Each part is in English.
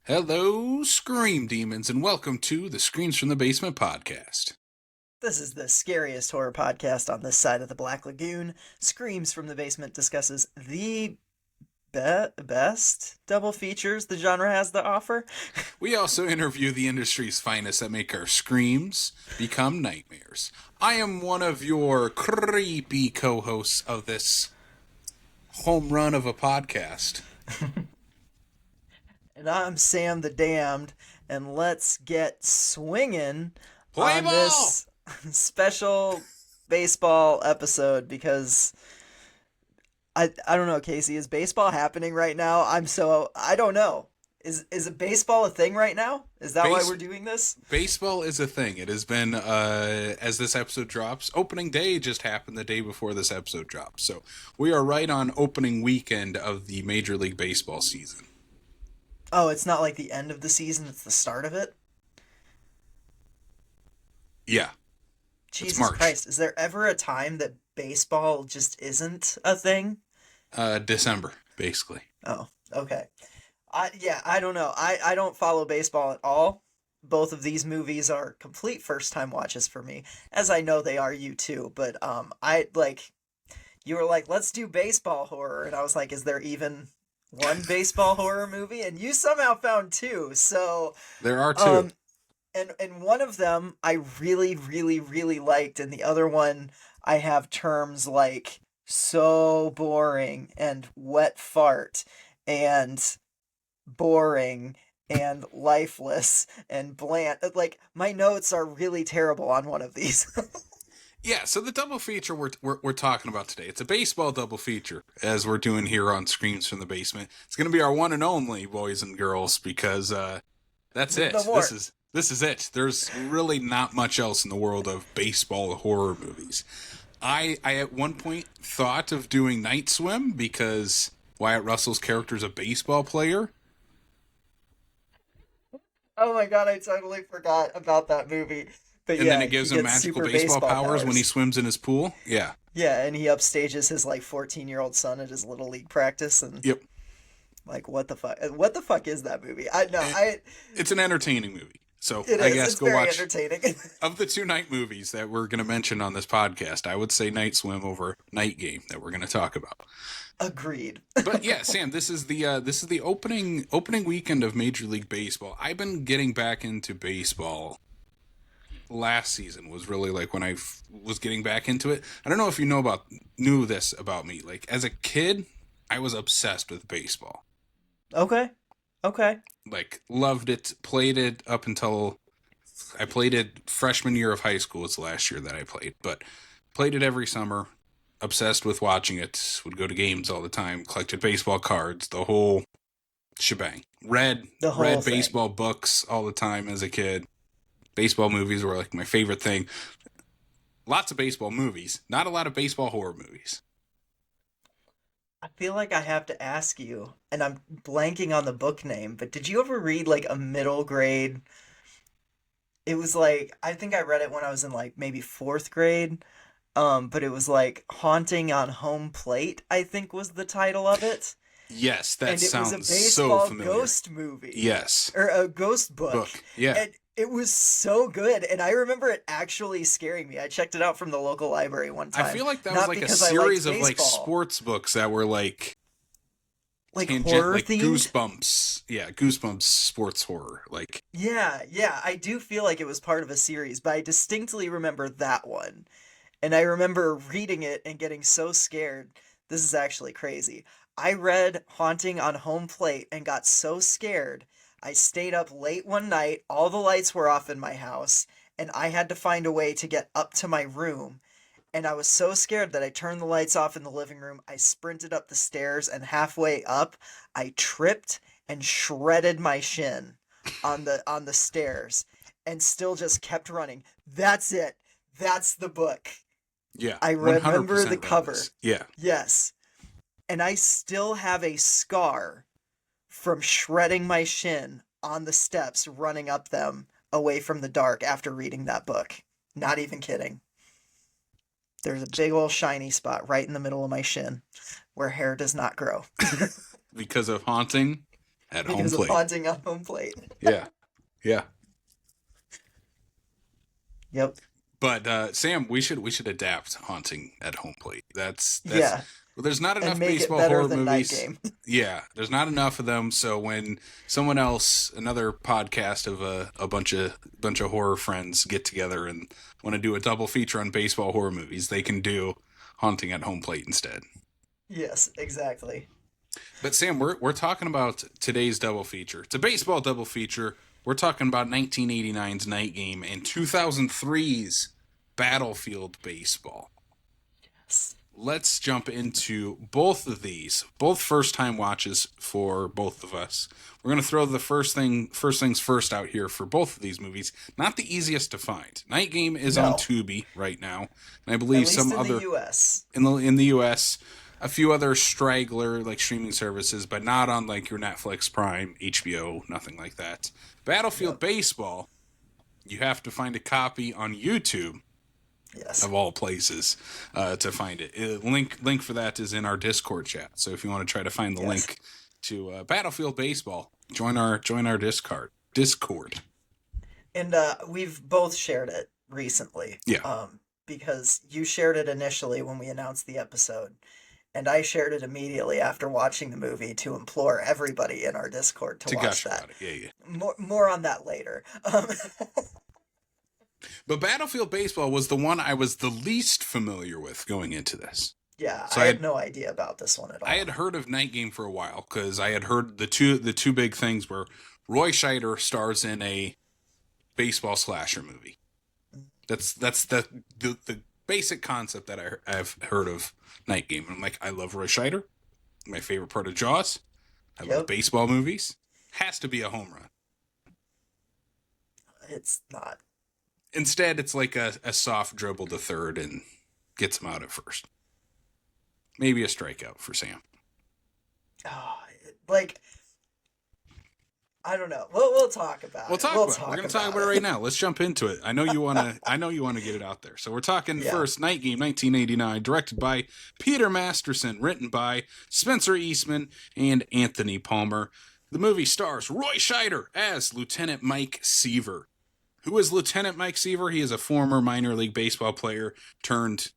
Hello, Scream Demons, and welcome to the Screams from the Basement podcast. This is the scariest horror podcast on this side of the Black Lagoon. Screams from the Basement discusses the best double features the genre has to offer. We also interview the industry's finest that make our screams become nightmares. I am one of your creepy co-hosts of this home run of a podcast. And I'm Sam the Damned, and let's get swinging Play on ball! this special baseball episode because I don't know, Casey, is baseball happening right now? I don't know. Is a baseball a thing right now? Is that why we're doing this? Baseball is a thing. It has been, as this episode drops, opening day just happened the day before this episode drops. So we are right on opening weekend of the Major League Baseball season. Oh, it's not like the end of the season, it's the start of it? Yeah. Jesus March. Christ, is there ever a time that baseball just isn't a thing? December, basically. Oh, okay. I don't know. I don't follow baseball at all. Both of these movies are complete first time watches for me, as I know they are you too, but you were like, let's do baseball horror, and I was like, is there even one baseball horror movie? And you somehow found two. So There are two. and one of them I really, really, really liked, and the other one I have terms like so boring and wet fart and boring and lifeless and bland. Like, my notes are really terrible on one of these. Yeah, so the double feature we're talking about today, it's a baseball double feature, as we're doing here on Screams from the Basement. It's going to be our one and only, boys and girls, because that's it. No more. This is it. There's really not much else in the world of baseball horror movies. I at one point thought of doing Night Swim because Wyatt Russell's character is a baseball player. Oh my god, I totally forgot about that movie. But And yeah, then it gives he him gets magical super baseball powers when he swims in his pool. Yeah. Yeah, and he upstages his like 14-year-old son at his little league practice, and Yep. like, what the fuck? What the fuck is that movie? It's an entertaining movie. So It I is. guess It's go very watch. entertaining. Of the two night movies that we're going to mention on this podcast, I would say Night Swim over Night Game that we're going to talk about. Agreed. But yeah, Sam, this is the opening weekend of Major League Baseball. I've been getting back into baseball. Last season was really like when I was getting back into it. I don't know if you knew this about me. Like as a kid, I was obsessed with baseball. Okay. Okay. Like loved it, played it up until I played it freshman year of high school. It's the last year that I played, but played it every summer. Obsessed with watching it. Would go to games all the time. Collected baseball cards. The whole shebang. Read thing. baseball books all the time as a kid. Baseball movies were like my favorite thing. Lots of baseball movies. Not a lot of baseball horror movies. I feel like I have to ask you, and I'm blanking on the book name, but did you ever read like a middle grade? It was like, I think I read it when I was in like maybe fourth grade. But it was like Haunting on Home Plate, I think was the title of it. Yes, that And it was a sounds so baseball familiar. ghost movie. Yes. Or a ghost book. Yeah. And it was so good. And I remember it actually scaring me. I checked it out from the local library one time. I feel like that Not was like a because I series liked of like baseball. sports books that were like Horror like themed. Goosebumps. Yeah, Goosebumps sports horror. Like Yeah, I do feel like it was part of a series, but I distinctly remember that one. And I remember reading it and getting so scared. This is actually crazy. I read Haunting on Home Plate and got so scared. I stayed up late one night, all the lights were off in my house, and I had to find a way to get up to my room. And I was so scared that I turned the lights off in the living room. I sprinted up the stairs, and halfway up, I tripped and shredded my shin on the stairs and still just kept running. That's it. That's the book. yeah, I remember 100% the cover. that is. Yeah. Yes. And I still have a scar from shredding my shin on the steps running up them away from the dark after reading that book. Not even kidding. There's a big old shiny spot right in the middle of my shin where hair does not grow. Because of Haunting at home because of plate. haunting on home plate. Yeah, yeah. Yep. But Sam, we should adapt haunting at home plate. That's Yeah, well, there's not and enough make it baseball better horror than Night movies. Game. Yeah, there's not enough of them. So when someone else, another podcast of a bunch of horror friends get together and want to do a double feature on baseball horror movies, they can do haunting at home plate instead. Yes, exactly. But Sam, we're talking about today's double feature. It's a baseball double feature. We're talking about 1989's Night Game and 2003's Battlefield Baseball. Yes. Let's jump into both of these, both first-time watches for both of us. We're going to throw the first things first out here for both of these movies. Not the easiest to find. Night Game is on No, Tubi right now, and I at believe least some in the other U.S. in the US, a few other straggler like streaming services, but not on like your Netflix, Prime, HBO, nothing like that. Battlefield Yep. Baseball, you have to find a copy on YouTube Yes. of all places to find it. Link for that is in our Discord chat. So if you want to try to find the Yes. link to Battlefield Baseball, join our Discord. And we've both shared it recently. Yeah, Because you shared it initially when we announced the episode, and I shared it immediately after watching the movie to implore everybody in our Discord to to watch gush that. about it. Yeah. More on that later. But Battlefield Baseball was the one I was the least familiar with going into this. Yeah, So I had no idea about this one at all. I had heard of Night Game for a while because I had heard the two big things were Roy Scheider stars in a baseball slasher movie. That's the basic concept that I've heard of Night Game. And I'm like, I love Roy Scheider. My favorite part of Jaws. I love Yep. baseball movies. Has to be a home run. It's not. Instead, it's like a soft dribble to third and gets him out at first. Maybe a strikeout for Sam. Oh, like, I don't know. We'll talk about We'll it. talk We'll about it. We're going to talk about it right now. Let's jump into it. I know you want to. I know you want to get it out there. So we're talking Yeah. first Night Game, 1989, directed by Peter Masterson, written by Spencer Eastman and Anthony Palmer. The movie stars Roy Scheider as Lieutenant Mike Seaver. Who is Lieutenant Mike Seaver? He is a former minor league baseball player turned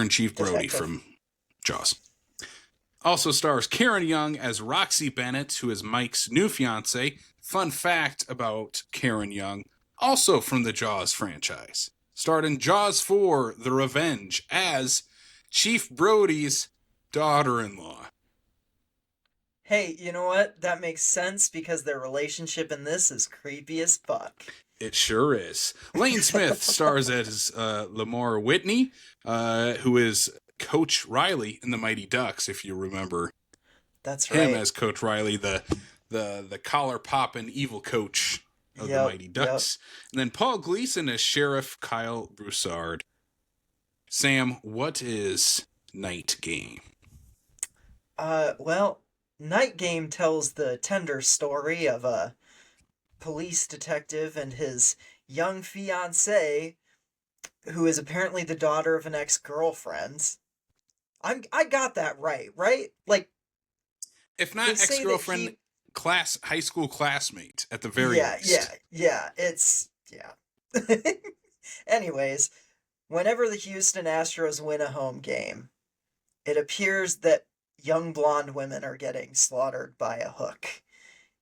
Chief Brody Detective. from Jaws. Also stars Karen Young as Roxy Bennett, who is Mike's new fiance. Fun fact about Karen Young, also from the Jaws franchise. Starred in Jaws 4, The Revenge, as Chief Brody's daughter-in-law. Hey, you know what? That makes sense because their relationship in this is creepy as fuck. It sure is. Lane Smith stars as Lamar Whitney, who is Coach Riley in the Mighty Ducks, if you remember That's him right. as Coach Riley, the collar popping evil coach of the Yep, Mighty Ducks. And then Paul Gleason as Sheriff Kyle Broussard. Sam, what is Night Game? Well, Night Game tells the tender story of a police detective and his young fiancée, who is apparently the daughter of an ex-girlfriend. I got that right? Like, If not they say that ex-girlfriend, high school classmate at the very least. yeah, it's, yeah. Anyways, whenever the Houston Astros win a home game, it appears that young blonde women are getting slaughtered by a hook.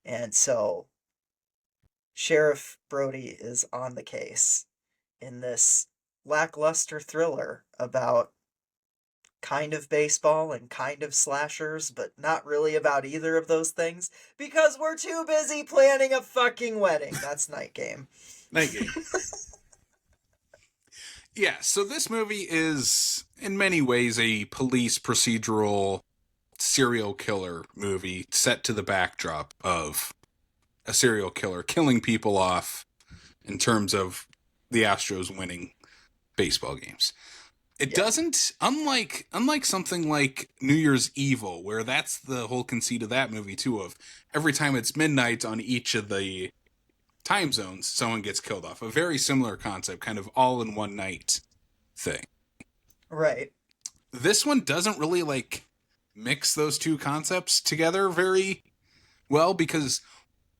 And so Sheriff Brody is on the case in this lackluster thriller about kind of baseball and kind of slashers, but not really about either of those things because we're too busy planning a fucking wedding. That's Night Game. Night Game. Yeah, so this movie is, in many ways, a police procedural serial killer movie set to the backdrop of a serial killer killing people off in terms of the Astros winning baseball games. It doesn't, unlike something like New Year's Evil, where that's the whole conceit of that movie too, of every time it's midnight on each of the time zones, someone gets killed off. A very similar concept, kind of all in one night thing. Right. This one doesn't really like mix those two concepts together very Well, because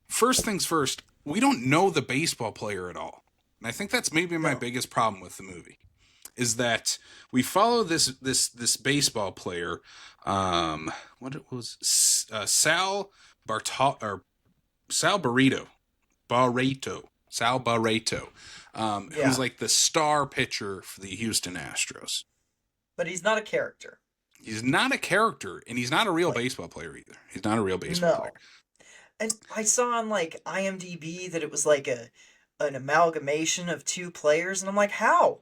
first things first, we don't know the baseball player at all. And I think that's maybe my No. biggest problem with the movie, is that we follow this baseball player, what it was, Sal Barreto, who's Yeah. like the star pitcher for the Houston Astros. But he's not a character. He's not a character, and he's not a real Like, baseball player either. He's not a real baseball player. no. And I saw on like IMDb that it was like an amalgamation of two players, and I'm like, how?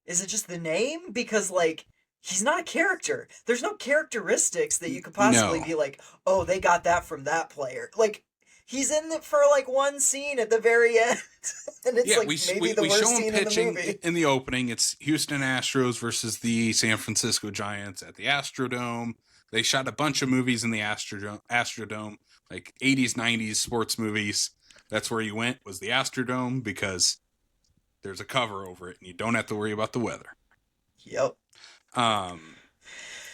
Is it just the name? Because like he's not a character. There's no characteristics that you could possibly No. be like, oh, they got that from that player. Like he's in it for like one scene at the very end, and it's Yeah, like maybe the we worst show him scene in the pitching movie. in the opening. It's Houston Astros versus the San Francisco Giants at the Astrodome. They shot a bunch of movies in the Astrodome, like 80s, 90s sports movies. That's where you went, was the Astrodome, because there's a cover over it and you don't have to worry about the weather. Yep. Um,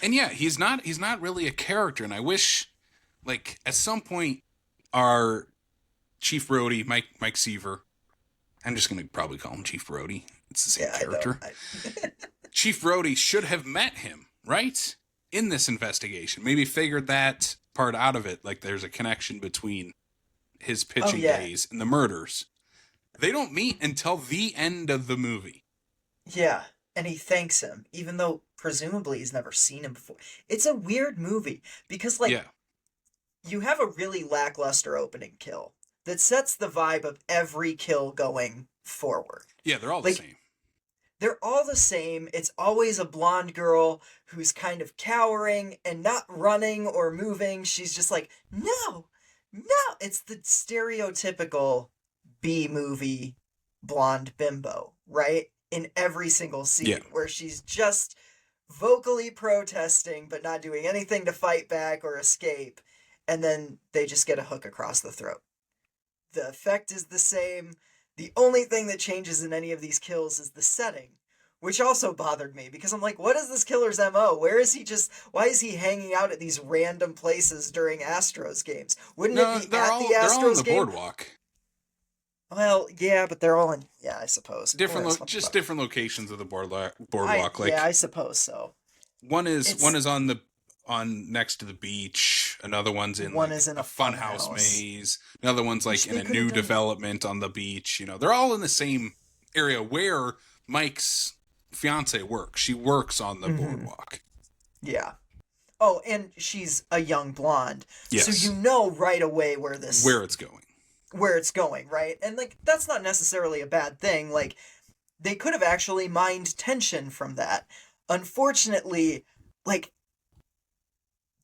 and yeah, he's not really a character. And I wish, like, at some point, our Chief Brody, Mike Seaver, I'm just going to probably call him Chief Brody. It's the same Yeah, character. I know. Chief Brody should have met him, right? In this investigation. Maybe figured that part out of it. Like there's a connection between his pitching yeah. days and the murders. They don't meet until the end of the movie. Yeah, and he thanks him, even though presumably he's never seen him before. It's a weird movie because, like, Yeah. you have a really lackluster opening kill that sets the vibe of every kill going forward. Yeah, they're all Like, the same. they're all the same. It's always a blonde girl who's kind of cowering and not running or moving. She's just like, no, no. It's the stereotypical B movie blonde bimbo, right? In every single scene, Yeah. where she's just vocally protesting but not doing anything to fight back or escape, and then they just get a hook across the throat. The effect is the same. The only thing that changes in any of these kills is the setting, which also bothered me because I'm like, what is this killer's MO? Why is he hanging out at these random places during Astros games? Wouldn't No, it be they're at all the they're all on Astros the game? boardwalk. Well, yeah, but they're all in, yeah, I suppose. Different locations of the boardwalk. Yeah, I suppose so. One is on next to the beach. Another one's in One like is in a a funhouse funhouse. maze. Another one's like Which in they a could've new done. development on the beach. You know, they're all in the same area where Mike's fiance works. She works on the boardwalk. Yeah. Oh, and she's a young blonde. Yes. So you know right away where it's going, right? And like that's not necessarily a bad thing. Like they could have actually mined tension from that. Unfortunately, like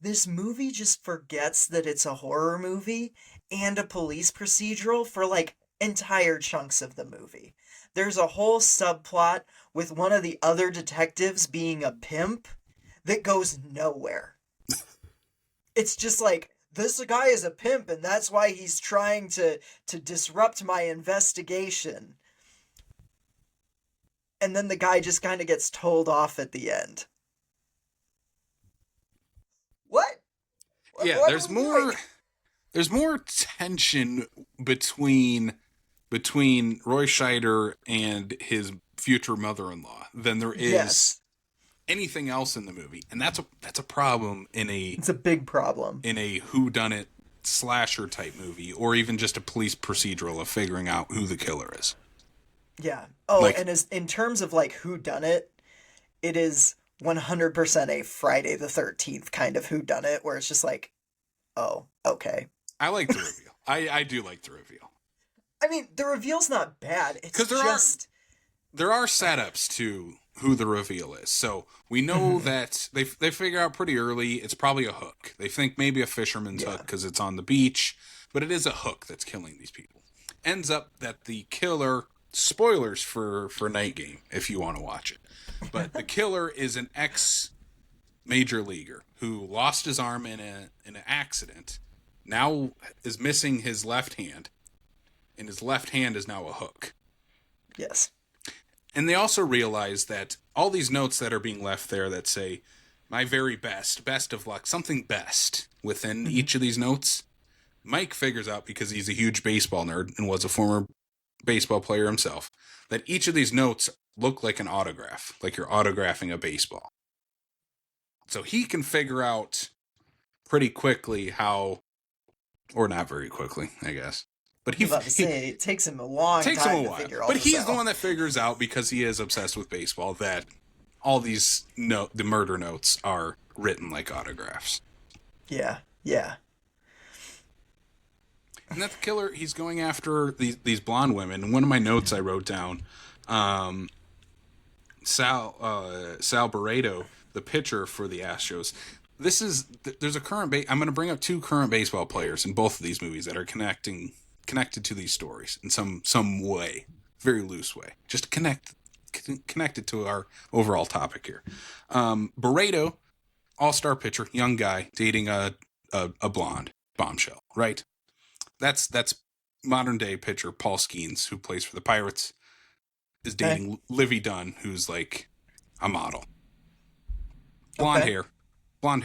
this movie just forgets that it's a horror movie and a police procedural for like entire chunks of the movie. There's a whole subplot with one of the other detectives being a pimp that goes nowhere. It's just like, this guy is a pimp and that's why he's trying to disrupt my investigation. And then the guy just kind of gets told off at the end. What? Yeah, What there's are we more. doing? There's more tension between Roy Scheider and his future mother-in-law than there is Yes. anything else in the movie, and that's a problem in It's a big problem. a whodunit slasher type movie, or even just a police procedural of figuring out who the killer is. Yeah. Oh, Like- and as in terms of like who done it, it is 100% a Friday the 13th kind of who done it, where it's just like, oh, okay. I like the reveal. I do like the reveal. I mean, the reveal's not bad. It's 'Cause there are just setups to who the reveal is. So we know that they figure out pretty early it's probably a hook. They think maybe a fisherman's hook because it's on the beach, but it is a hook that's killing these people. Ends up that the killer, spoilers for Night Game if you want to watch it, but the killer is an ex major leaguer who lost his arm in an accident, now is missing his left hand, and his left hand is now a hook. yes. And they also realize that all these notes that are being left there that say, my very best of luck, something best within each of these notes, Mike figures out, because he's a huge baseball nerd and was a former baseball player himself, that each of these notes look like an autograph, like you're autographing a baseball. So he can figure out pretty quickly how, or not very quickly, I guess. But I was about to say, it takes him a long time to figure all But this he's out. the one that figures out, because he is obsessed with baseball, that all these the murder notes are written like autographs. Yeah, yeah. And that the killer, he's going after these blonde women. And one of my notes I wrote down, Sal Barreto, the pitcher for the Astros. There's a current I'm going to bring up two current baseball players in both of these movies that are connected to these stories in some way, very loose way, just connected to our overall topic here. Barreto, all-star pitcher, young guy dating a blonde bombshell, right? That's modern day pitcher Paul Skeens, who plays for the Pirates, is dating Livy Dunn, who's like a model. Blonde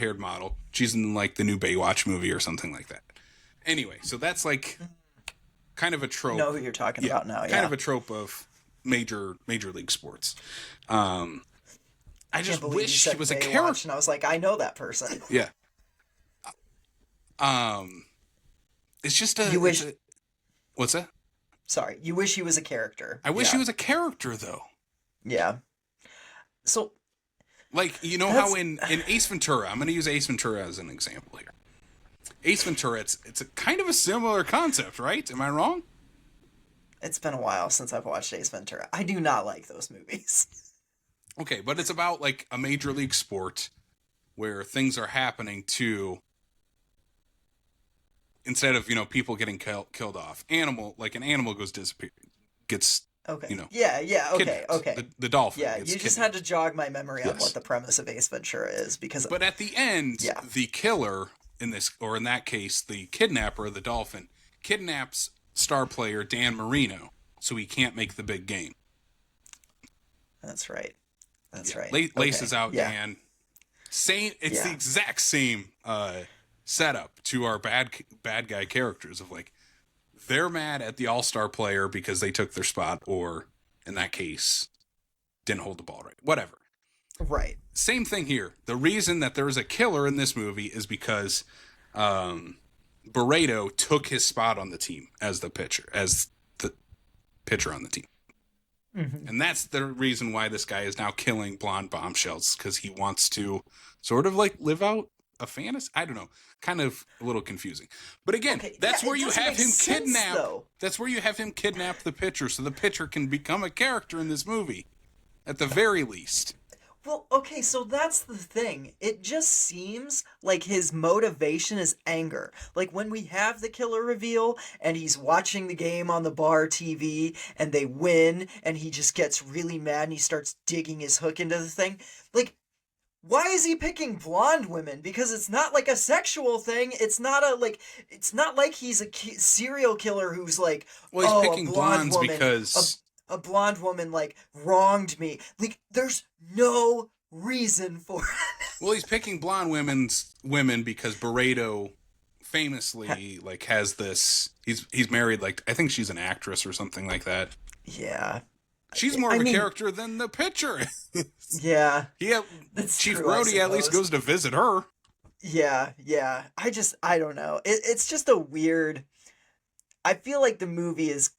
haired model. She's in like the new Baywatch movie or something like that. Anyway, so that's like kind of a trope. I know who you're talking about now. Kind of a trope of major league sports. I just wish he was a character. And I was like, I know that person. Yeah. It's just a. You wish. What's that? Sorry, you wish he was a character. I wish he was a character, though. Yeah. So. Like, you know how in Ace Ventura, I'm going to use Ace Ventura as an example here. Ace Ventura, it's a kind of a similar concept, right? Am I wrong? It's been a while since I've watched Ace Ventura. I do not like those movies. Okay, but it's about like a major league sport where things are happening to, instead of, people getting killed off, an animal gets okay. Yeah. Okay. kidnapped. Okay. The dolphin. Yeah, gets you just kidnapped. had to jog my memory on what the premise of Ace Ventura is, because. But at the end, the killer in that case, the kidnapper of the dolphin kidnaps star player Dan Marino, so he can't make the big game. That's right. That's right. Laces out Dan. It's the exact same setup to our bad guy characters of like, they're mad at the all-star player because they took their spot, or in that case, didn't hold the ball right. Whatever. Right. Same thing here. The reason that there is a killer in this movie is because Barreto took his spot on the team as the pitcher on the team. Mm-hmm. And that's the reason why this guy is now killing blonde bombshells, because he wants to sort of like live out a fantasy. I don't know. Kind of a little confusing. But again, that's where you have him kidnap. That's where you have him kidnap the pitcher, so the pitcher can become a character in this movie, at the very least. Well, okay, so that's the thing. It just seems like his motivation is anger. Like when we have the killer reveal and he's watching the game on the bar TV and they win and he just gets really mad and he starts digging his hook into the thing. Like, why is he picking blonde women? Because it's not like a sexual thing. It's not like he's a serial killer who's like, well, he's picking blondes woman, because a blonde woman like wronged me. Like, there's no reason for it. Well, he's picking blonde women because Barreto famously like has this. He's married, like, I think she's an actress or something like that. Yeah. She's more of a character than the pitcher. Yeah. Chief Brody at least goes to visit her. Yeah. I don't know. It's just a weird. I feel like the movie is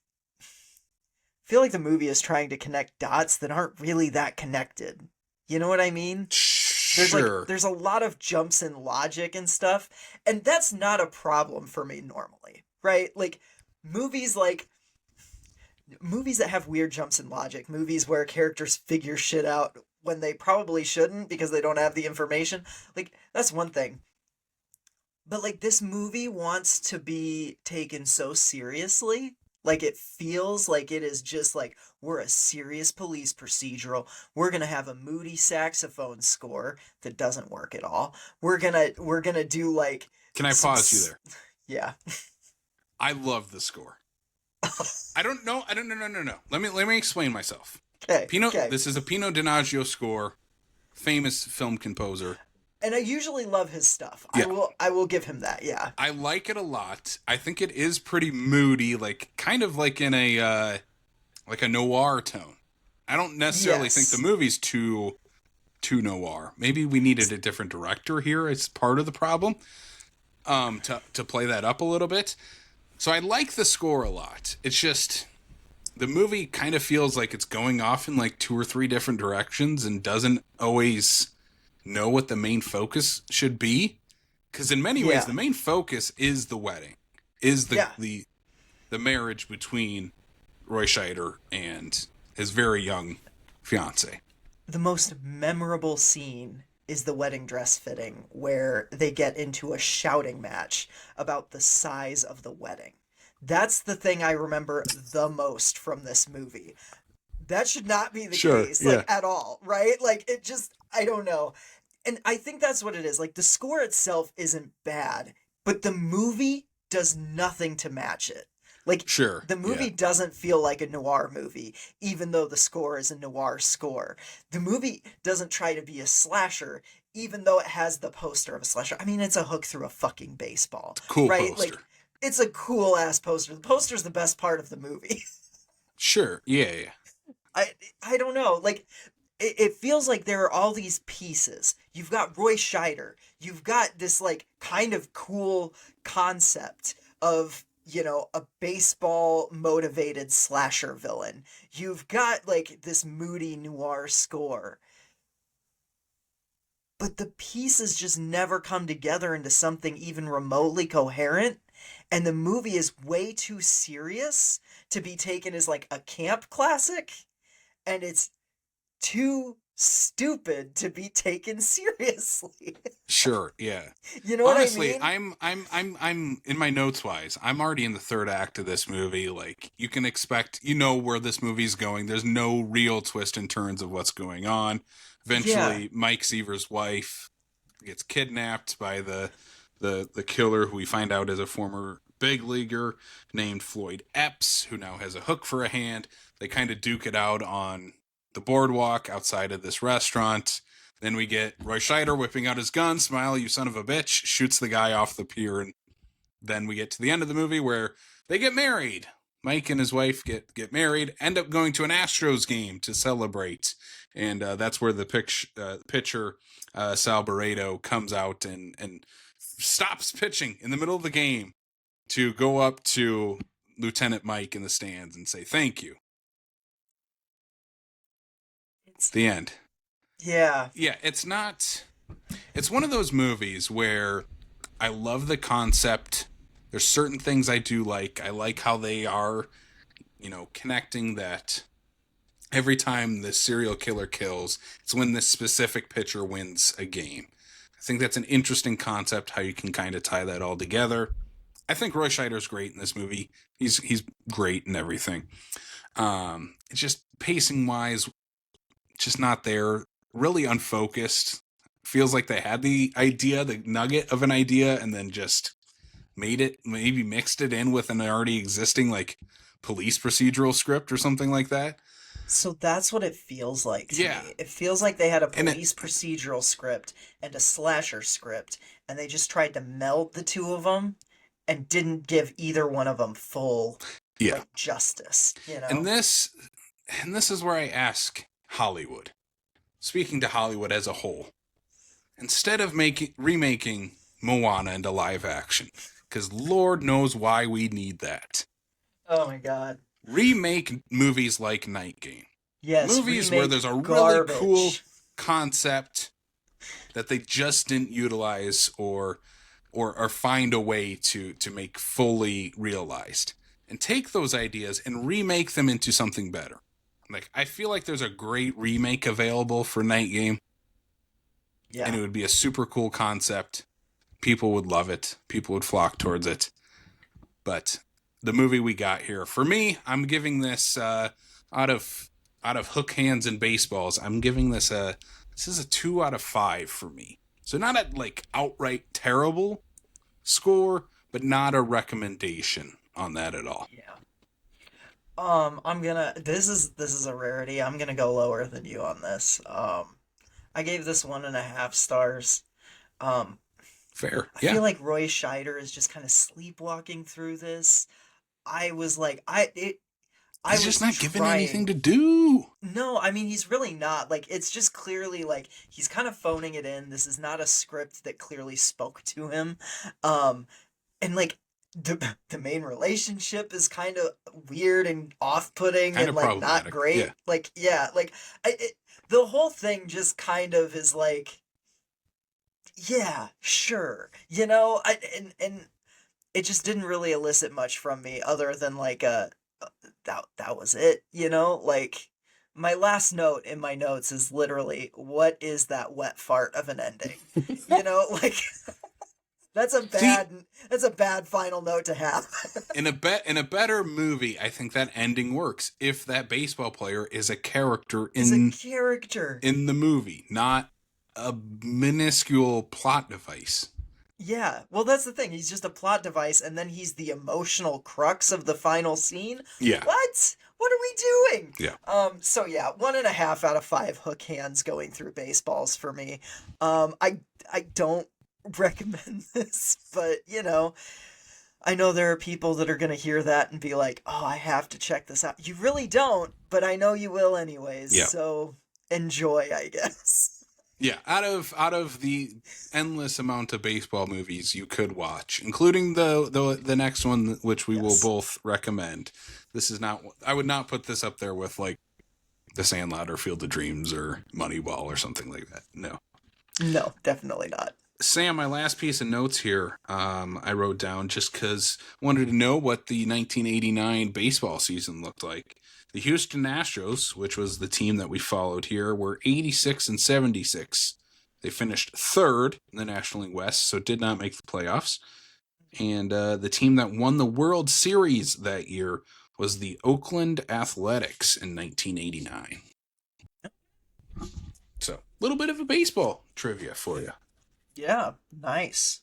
trying to connect dots that aren't really that connected. You know what I mean? Sure. There's a lot of jumps in logic and stuff, and that's not a problem for me normally, right? Like movies that have weird jumps in logic, movies where characters figure shit out when they probably shouldn't because they don't have the information. Like, that's one thing. But like, this movie wants to be taken so seriously. Like, it feels like it is just like, we're a serious police procedural. We're going to have a moody saxophone score that doesn't work at all. We're going to do like... Can I pause you there? Yeah. I love the score. I don't know. No. Let me explain myself. Okay. This is a Pino Donaggio score, famous film composer. And I usually love his stuff. Yeah, I will give him that. Yeah. I like it a lot. I think it is pretty moody, like kind of like a noir tone. I don't necessarily think the Yes. movie's too noir. Maybe we needed a different director here. It's part of the problem. To play that up a little bit. So I like the score a lot. It's just the movie kind of feels like it's going off in like two or three different directions and doesn't always know what the main focus should be. Because in many ways, Yeah. the main focus is the wedding, is Yeah. the marriage between Roy Scheider and his very young fiance. The most memorable scene is the wedding dress fitting where they get into a shouting match about the size of the wedding. That's the thing I remember the most from this movie. That should not be the Sure, case, yeah. like at all, right? Like it just, I don't know. And I think that's what it is. Like the score itself isn't bad, but the movie does nothing to match it. Like Sure, the yeah. movie doesn't feel like a noir movie, even though the score is a noir score. The movie doesn't try to be a slasher, even though it has the poster of a slasher. I mean, it's a hook through a fucking baseball, Cool right? Like poster. it's a cool ass poster. The poster's the best part of the movie. Sure, yeah, yeah. I I don't know. Like it feels like there are all these pieces. You've got Roy Scheider. You've got this like kind of cool concept of, you know, a baseball motivated slasher villain. You've got like this moody noir score. But the pieces just never come together into something even remotely coherent. And the movie is way too serious to be taken as like a camp classic. And it's too stupid to be taken seriously. Sure, yeah. You know what I Honestly, mean? I'm in my notes wise. I'm already in the third act of this movie. Like you can expect, you know where this movie's going. There's no real twist and turns of what's going on. Yeah. Eventually, Mike Seaver's wife gets kidnapped by the killer, who we find out is a former big leaguer named Floyd Epps, who now has a hook for a hand. They kind of duke it out on the boardwalk outside of this restaurant. Then we get Roy Scheider whipping out his gun, smile, you son of a bitch, shoots the guy off the pier, and then we get to the end of the movie where they get married. Mike and his wife get married, end up going to an Astros game to celebrate, and that's where the pitcher Sal Barreto comes out and stops pitching in the middle of the game to go up to Lieutenant Mike in the stands and say thank you. It's The end. yeah. Yeah, it's not. It's one of those movies where I love the concept. There's certain things I do like. I like how they are, connecting that every time the serial killer kills, it's when this specific pitcher wins a game. I think that's an interesting concept, how you can kind of tie that all together. I think Roy Scheider's great in this movie. He's great in everything. It's just pacing wise, just not there. Really unfocused. Feels like they had the idea, the nugget of an idea, and then just maybe mixed it in with an already existing like police procedural script or something like that. So that's what it feels like to Yeah, me. It feels like they had a and it, police procedural script and a slasher script, and they just tried to meld the two of them and didn't give either one of them full yeah, like justice, you and know? this is where I ask Hollywood. Speaking to Hollywood as a whole, instead of remaking Moana into live action, because Lord knows why we need that. Oh my god. Remake movies like Night Game. Yes, Movies where remake there's a really cool garbage. concept that they just didn't utilize or find a way to make fully realized. And take those ideas and remake them into something better. Like I feel like there's a great remake available for Night Game, and Yeah. it would be a super cool concept. People would love it. People would flock towards it. But the movie we got here, for me, I'm giving this out of hook hands and baseballs. I'm giving this a 2 out of 5 for me. So not a like outright terrible score, but not a recommendation on that at all. Yeah. I'm gonna this is a rarity. I'm gonna go lower than you on this. I gave this 1.5 stars. Um, Fair. I Yeah. feel like Roy Scheider is just kind of sleepwalking through this. I was like, I He's just was not given anything trying. to do. No, I mean he's really not. Like it's just clearly like he's kind of phoning it in. This is not a script that clearly spoke to him. Um and like the main relationship is kind of weird and off-putting Kind and of like not problematic. Yeah. great. Like yeah, like the whole thing just kind of is like yeah, sure. And it just didn't really elicit much from me other than like that was it, like my last note in my notes is literally what is that wet fart of an ending, like that's a See, bad that's a bad final note to have. in a better movie, I think that ending works if that baseball player is a character Is a in character. in the movie, not a minuscule plot device. Yeah, well that's the thing, he's just a plot device and then he's the emotional crux of the final scene. Yeah. What are we doing? Yeah. So yeah, 1.5 out of 5 hook hands going through baseballs for me. I don't recommend this, but I know there are people that are gonna hear that and be like, oh, I have to check this out. You really don't, but I know you will anyways, Yeah. so enjoy, I guess. Yeah, out of the endless amount of baseball movies you could watch, including the next one, which we will Yes. both recommend. This is not. I would not put this up there with like The Sandlot or Field of Dreams or Moneyball or something like that. No. No, definitely not. Sam, my last piece of notes here, I wrote down just because I wanted to know what the 1989 baseball season looked like. The Houston Astros, which was the team that we followed here, were 86 and 76. They finished third in the National League West, so did not make the playoffs. And the team that won the World Series that year was the Oakland Athletics in 1989. So, a little bit of a baseball trivia for you. Yeah, nice.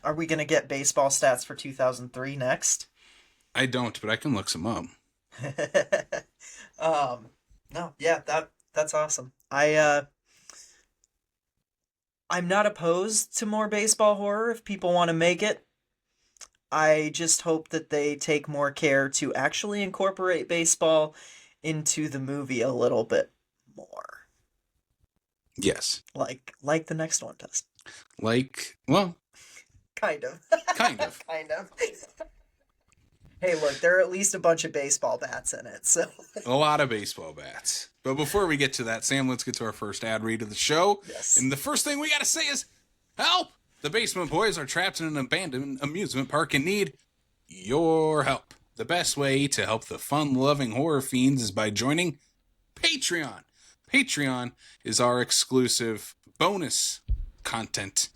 Are we gonna get baseball stats for 2003 next? I don't, but I can look some up. um, no, yeah, that's awesome. I'm not opposed to more baseball horror if people want to make it. I just hope that they take more care to actually incorporate baseball into the movie a little bit more. Yes. Like the next one does. Like, well, Kind of. kind of. Kind of. Hey, look, there are at least a bunch of baseball bats in it, so A lot of baseball bats. But before we get to that, Sam, let's get to our first ad read of the show. yes. And the first thing we got to say is help! The Basement Boys are trapped in an abandoned amusement park and need your help. The best way to help the fun-loving horror fiends is by joining Patreon. Patreon is our exclusive bonus content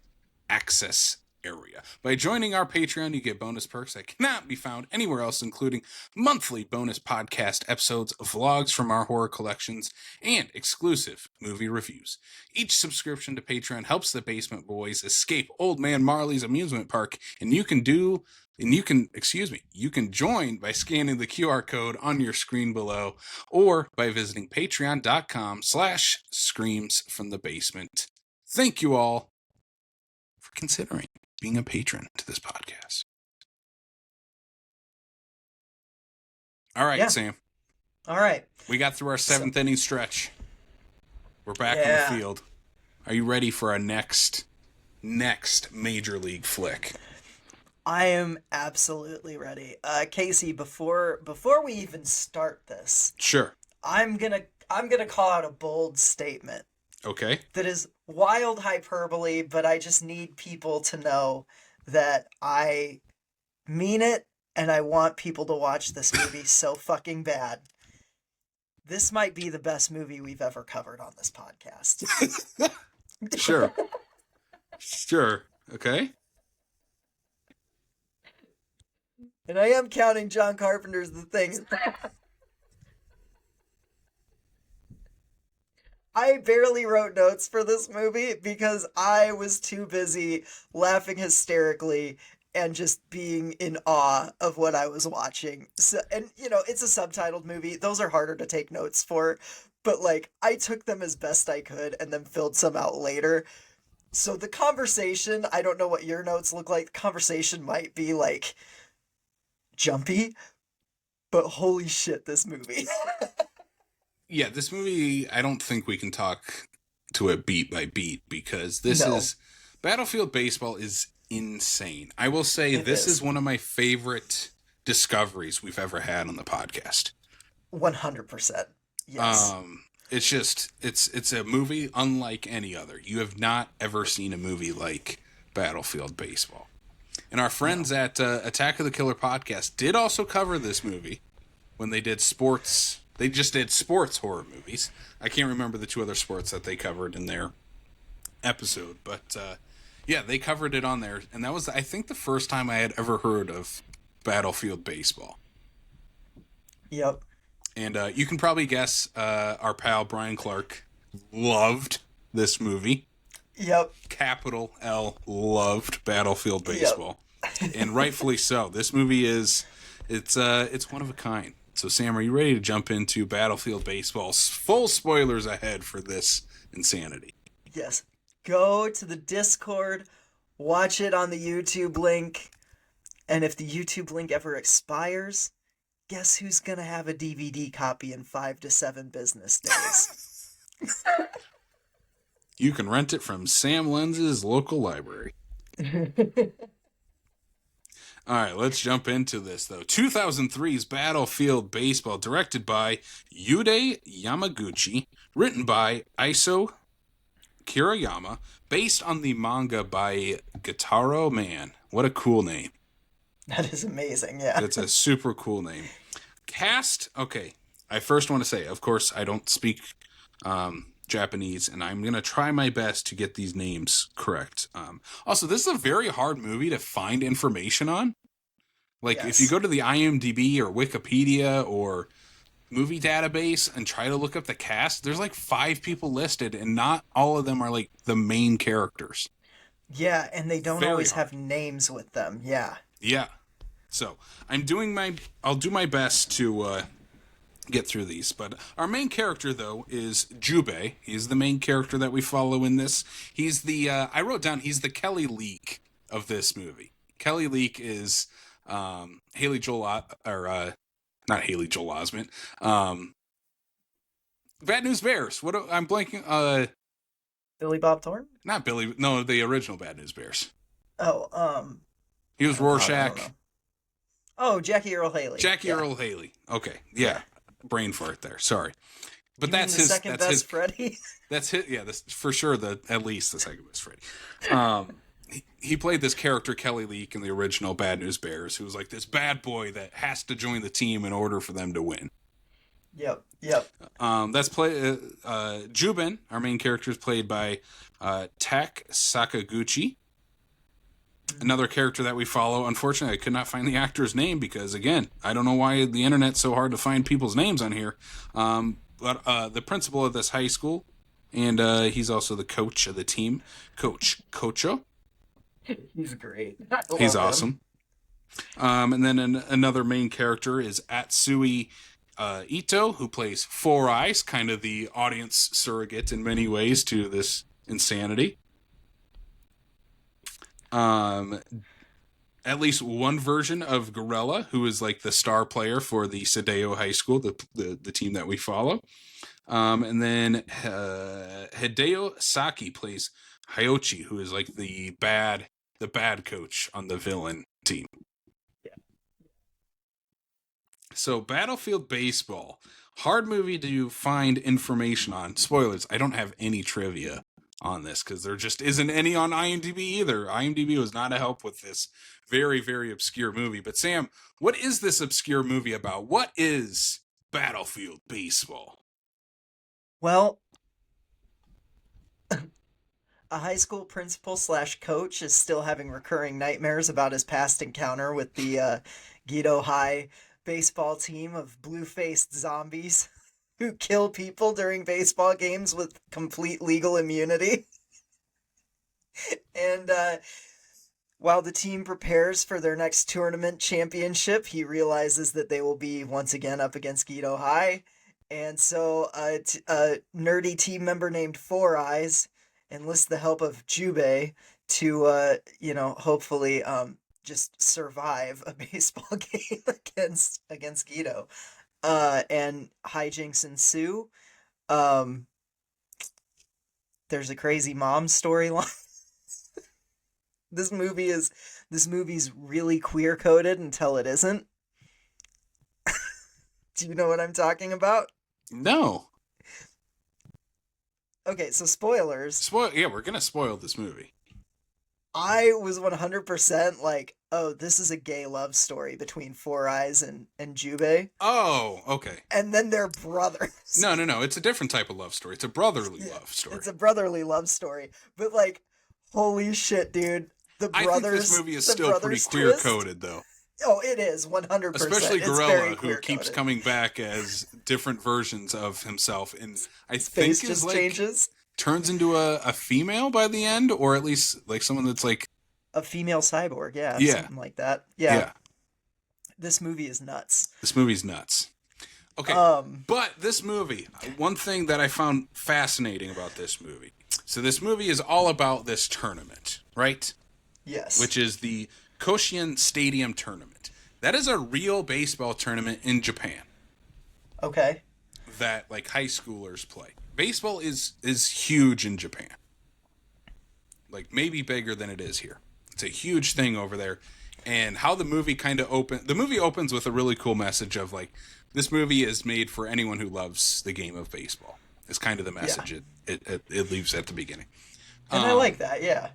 access area. By joining our Patreon, you get bonus perks that cannot be found anywhere else, including monthly bonus podcast episodes, vlogs from our horror collections, and exclusive movie reviews. Each subscription to Patreon helps the Basement Boys escape Old Man Marley's amusement park, and you can join by scanning the QR code on your screen below, or by visiting patreon.com/screams from the basement. Thank you all for considering being a patron to this podcast. All right, Yeah. Sam. All right. We got through our seventh inning stretch. We're back Yeah. on the field. Are you ready for our next major league flick? I am absolutely ready. Casey, before we even start this, Sure. I'm gonna call out a bold statement Okay. that is wild hyperbole, but I just need people to know that I mean it and I want people to watch this movie so fucking bad. This might be the best movie we've ever covered on this podcast. Sure. Sure. Okay. And I am counting John Carpenter's The Thing. I barely wrote notes for this movie because I was too busy laughing hysterically and just being in awe of what I was watching. So, and it's a subtitled movie. Those are harder to take notes for, but like I took them as best I could and then filled some out later. So the conversation, I don't know what your notes look like. The conversation might be like jumpy, but holy shit, this movie. Yeah, this movie, I don't think we can talk to it beat by beat because this No, is Battlefield Baseball is insane. I will say it this is is. one of my favorite discoveries we've ever had on the podcast. 100%. Yes. It's just it's a movie unlike any other. You have not ever seen a movie like Battlefield Baseball. And our No. friends at Attack of the Killer podcast did also cover this movie when they did sports. They just did sports horror movies. I can't remember the two other sports that they covered in their episode, but yeah, they covered it on there, and that was I think the first time I had ever heard of Battlefield Baseball. Yep. And you can probably guess our pal Brian Clark loved this movie. Yep. Capital L loved Battlefield Yep. Baseball, and rightfully so. This movie is it's one of a kind. So Sam, are you ready to jump into Battlefield Baseball? Full spoilers ahead for this insanity. Yes. Go to the Discord, watch it on the YouTube link, and if the YouTube link ever expires, guess who's gonna have a DVD copy in 5 to 7 business days? You can rent it from Sam Lenz's local library. All right, let's jump into this, though. 2003's Battlefield Baseball, directed by Yude Yamaguchi, written by Iso Kirayama, based on the manga by Gitaro Man. What a cool name. That is amazing, yeah. That's a super cool name. Cast, okay. I first want to say, of course, I don't speak Japanese, and I'm going to try my best to get these names correct. Also, this is a very hard movie to find information on. Like, if you Yes. go to the IMDb or Wikipedia or movie database and try to look up the cast, there's like 5 people listed, and not all of them are like the main characters. Yeah, and they don't Very always hard. have names with them, yeah. Yeah. So, I'll do my best to get through these. But our main character, though, is Jubei. He's the main character that we follow in this. He's the, I wrote down, he's the Kelly Leak of this movie. Kelly Leak is Haley Joel, or not Haley Joel Osment. Bad News Bears. I'm blanking. Billy Bob Thornton? Not Billy. No, the original Bad News Bears. Oh, He was oh God, I don't Rorschach. know. Oh, Jackie Earl Haley. Jackie Yeah. Earl Haley. Okay, yeah. Brain fart there. Sorry, but You mean that's the his. second That's best his. Freddy? That's his. Yeah, that's for sure. At least the second best Freddy. He played this character Kelly Leak in the original Bad News Bears, who was like this bad boy that has to join the team in order for them to win. Yep, yep. That's Jubin, our main character, is played by Tak Sakaguchi. Another character that we follow. Unfortunately, I could not find the actor's name because, again, I don't know why the internet's so hard to find people's names on here. But the principal of this high school, and he's also the coach of the team, Coach Kocho. He's great. I love He's him. awesome. And then another main character is Atsui Ito, who plays Four Eyes, kind of the audience surrogate in many ways to this insanity. At least one version of Gorilla, who is like the star player for the Sadeo High School, the team that we follow. And then Hideo Saki plays Hayochi, who is like the bad coach on the villain team. Yeah. So Battlefield Baseball, hard movie to find information on. Spoilers, I don't have any trivia on this because there just isn't any on IMDb either. IMDb was not a help with this very, very obscure movie. But Sam, what is this obscure movie about? What is Battlefield Baseball? Well, a high school principal slash coach is still having recurring nightmares about his past encounter with the Guido High baseball team of blue-faced zombies who kill people during baseball games with complete legal immunity. And while the team prepares for their next tournament championship, he realizes that they will be once again up against Guido High. And so a nerdy team member named Four Eyes enlist the help of Jubei to, hopefully just survive a baseball game against Guido. And hijinks ensue. Um, there's a crazy mom storyline. this movie is this movie's really queer coded until it isn't. Do you know what I'm talking about? No. Okay, so spoilers. Yeah, we're gonna spoil this movie. I was 100% like, oh, this is a gay love story between Four Eyes and Jubei. Oh, okay. And then they're brothers. No. It's a different type of love story. It's a brotherly Yeah, love story. it's a brotherly love story. But like, holy shit, dude. The brothers. I think this movie is still pretty queer coded, though. Oh, it is 100%. Especially It's Gorilla, very who keeps coming back as different versions of himself, and I think face just changes. Turns into a female by the end, or at least like someone that's like a female cyborg. Yeah, something like that. Yeah. This movie is nuts. This movie's nuts. Okay, but this movie, one thing that I found fascinating about this movie. So this movie is all about this tournament, right? Yes. Which is the Koshien Stadium Tournament. That is a real baseball tournament in Japan. Okay. That like high schoolers play. Baseball is huge in Japan. Like maybe bigger than it is here. It's a huge thing over there. And how the movie kind of the movie opens with a really cool message of like, this movie is made for anyone who loves the game of baseball. It's kind of the message it leaves at the beginning. And I like that, yeah.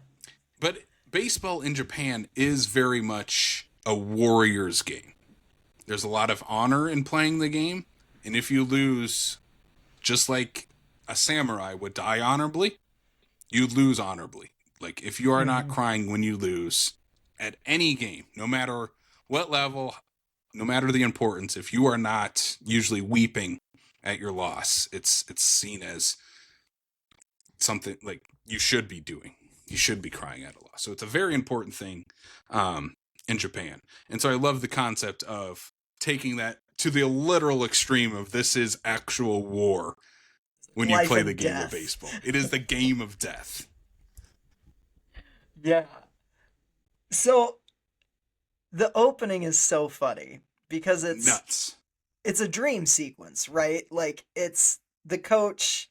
But baseball in Japan is very much a warrior's game. There's a lot of honor in playing the game. And if you lose, just like a samurai would die honorably, you lose honorably. Like, if you are not crying when you lose at any game, no matter what level, no matter the importance, if you are not usually weeping at your loss, it's seen as something like you should be doing. You should be crying at a loss. So it's a very important thing in Japan. And so I love the concept of taking that to the literal extreme of this is actual war when you play the game of baseball. It is the game of death. Yeah. So the opening is so funny because it's nuts. It's a dream sequence, right? Like it's the coach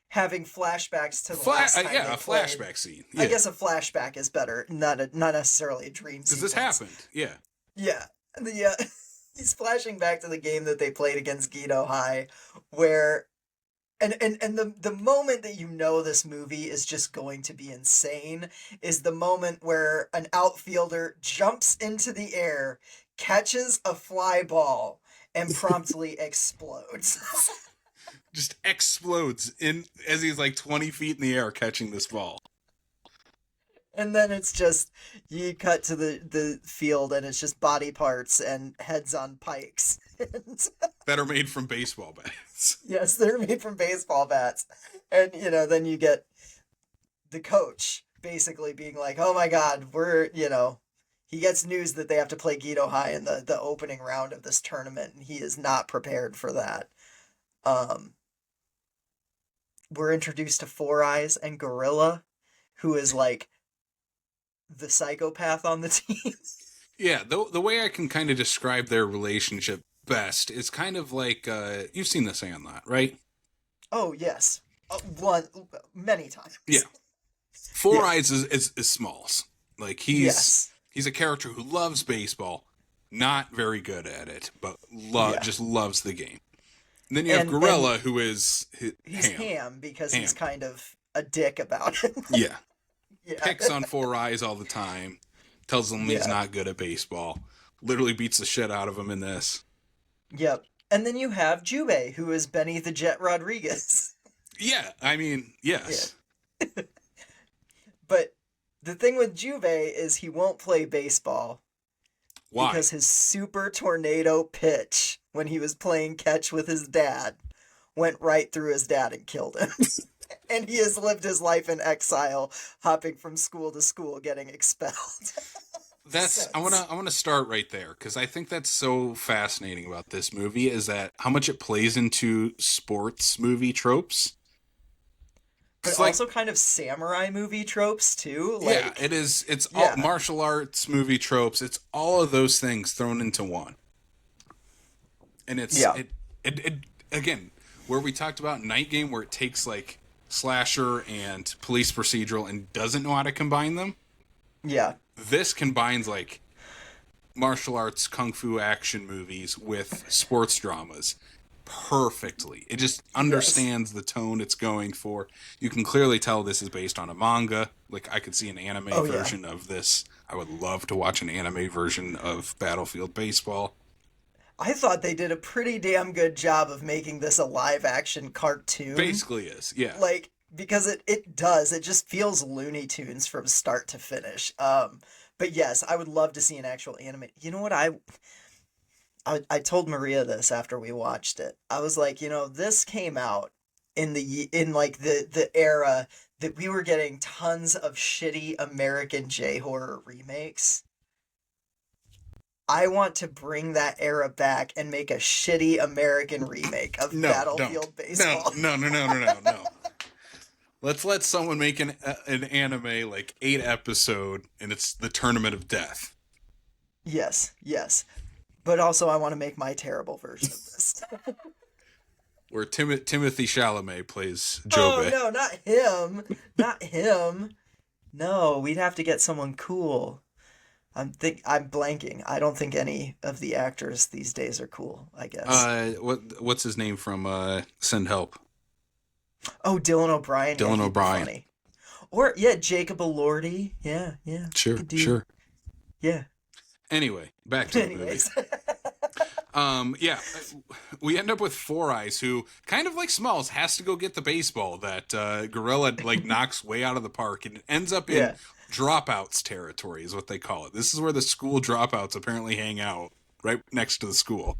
having flashbacks to the last time they a played. Flashback scene. Yeah. I guess a flashback is better, not necessarily a dream sequence. Because this happened, yeah. Yeah, he's flashing back to the game that they played against Guido High, where, and the moment that you know this movie is just going to be insane is the moment where an outfielder jumps into the air, catches a fly ball, and promptly explodes. Just explodes as he's like 20 feet in the air catching this ball. And then it's just, you cut to the field and it's just body parts and heads on pikes. That are made from baseball bats. Yes, they're made from baseball bats. And, then you get the coach basically being like, oh my God, he gets news that they have to play Guido High in the opening round of this tournament, and he is not prepared for that. We're introduced to Four Eyes and Gorilla, who is like the psychopath on the team. Yeah, the way I can kind of describe their relationship best is kind of like, you've seen The Sandlot, right? Oh, yes. Many times. Yeah. Four Eyes is Smalls. Like, he's a character who loves baseball, not very good at it, but just loves the game. And then you have Gorilla, who is he's ham because he's kind of a dick about it. Yeah. Picks on Four Eyes all the time. Tells him he's not good at baseball. Literally beats the shit out of him in this. Yep. And then you have Jubei, who is Benny the Jet Rodriguez. Yeah, I mean, yes. Yeah. But the thing with Jubei is he won't play baseball. Why? Because his super tornado pitch, when he was playing catch with his dad, went right through his dad and killed him. And he has lived his life in exile, hopping from school to school, getting expelled. I want to start right there, because I think that's so fascinating about this movie is that how much it plays into sports movie tropes. but It's like, also kind of samurai movie tropes too. yeah, Like, it is. It's all yeah, martial arts movie tropes. It's all of those things thrown into one, and yeah, it again, where we talked about Night Game, where it takes like slasher and police procedural and doesn't know how to combine them. yeah, This combines like martial arts, kung fu action movies with sports dramas perfectly. It just yes. understands the tone it's going for. You can clearly tell this is based on a manga. Like, I could see an anime Oh yeah. version of this. I would love to watch an anime version of Battlefield Baseball. I thought they did a pretty damn good job of making this a live action cartoon. Basically is, yeah. Like, because it does. It just feels Looney Tunes from start to finish. But yes, I would love to see an actual anime. You know what I told Maria this after we watched it. I was like, this came out in like the era that we were getting tons of shitty American J horror remakes. I want to bring that era back and make a shitty American remake of No, don't. Battlefield No, Baseball. no, no, no, no, no, no. Let's let someone make an anime like 8 episode, and it's the Tournament of Death. Yes, yes. But also I want to make my terrible version of this. Where Timothy Chalamet plays Oh Jobe. no, not him. Not him. No, we'd have to get someone cool. I'm blanking. I don't think any of the actors these days are cool, I guess. What's his name from Send Help? Oh, Dylan O'Brien. Yeah, Dylan he'd be O'Brien. funny. Or yeah, Jacob Elordi. Yeah, yeah. Sure, Could do. sure. Yeah. Anyway, back to the movie. Anyways. Yeah, we end up with Four Eyes, who kind of like Smalls has to go get the baseball that Gorilla like knocks way out of the park, and it ends up in Yeah. dropouts territory, is what they call it. This is where the school dropouts apparently hang out, right next to the school,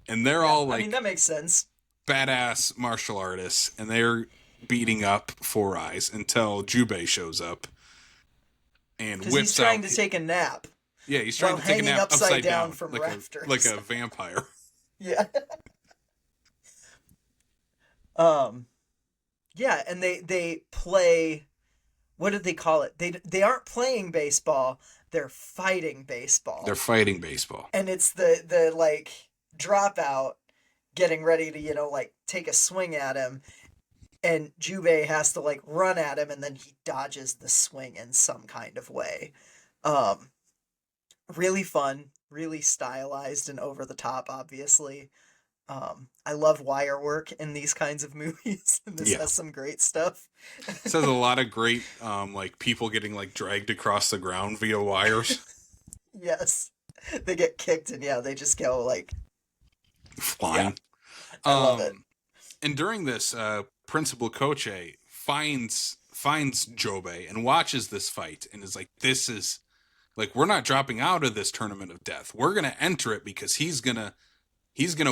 and they're Yeah. all I mean, like that makes sense. badass martial artists, and they're beating up Four Eyes until Jubei shows up and Because he's whips trying out. to take a nap Yeah, he's while trying to take a hanging nap upside down down, from like rafters. like a vampire. Yeah. Um. Yeah, and they play. What did they call it? They aren't playing baseball. They're fighting They're baseball, fighting baseball. and it's the like dropout getting ready to like take a swing at him, and Jubei has to like run at him, and then he dodges the swing in some kind of way. Um, really fun, really stylized and over the top, obviously. I love wire work in these kinds of movies, and this Yeah. has some great stuff. Says a lot of great like people getting like dragged across the ground via wires, Yes, they get kicked, and yeah, they just go like, yeah, flying. I love it. And during this, Principal Koche finds Jobe and watches this fight and is like, "This is like we're not dropping out of this tournament of death. We're gonna enter it because he's gonna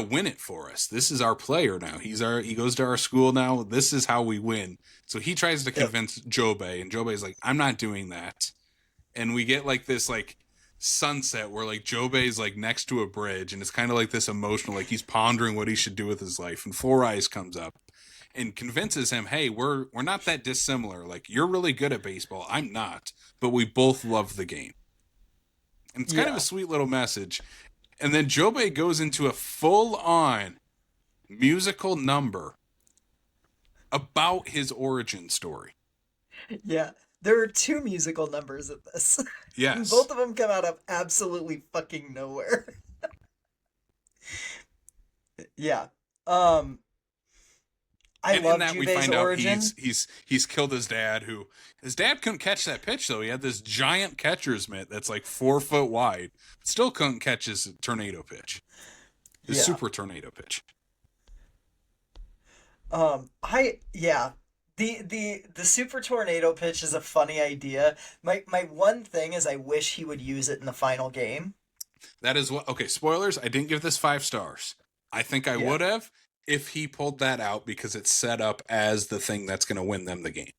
win it for us. This is our player now. He goes to our school now. This is how we win." So he tries to Yep. convince Jobe, and Jobe's like, "I'm not doing that." And we get like this like sunset where like Jobe's like next to a bridge, and it's kind of like this emotional, like he's pondering what he should do with his life. And Four Eyes comes up and convinces him, "Hey, we're not that dissimilar. Like, you're really good at baseball. I'm not, but we both love the game." And it's kind of Yeah, a sweet little message. And then Jobe goes into a full-on musical number about his origin story. yeah. There are two musical numbers of this. And Yes. both of them come out of absolutely fucking nowhere. Yeah. Um, I And in love that we Jubei's find out origin. he's killed his dad, who his dad couldn't catch that pitch though. He had this giant catcher's mitt that's like 4 foot wide, but still couldn't catch his tornado pitch. His Yeah. super tornado pitch. I yeah. The super tornado pitch is a funny idea. My one thing is I wish he would use it in the final game. That is what okay, spoilers, I didn't give this 5 stars. I think I Yeah. would have if he pulled that out because it's set up as the thing that's gonna win them the game.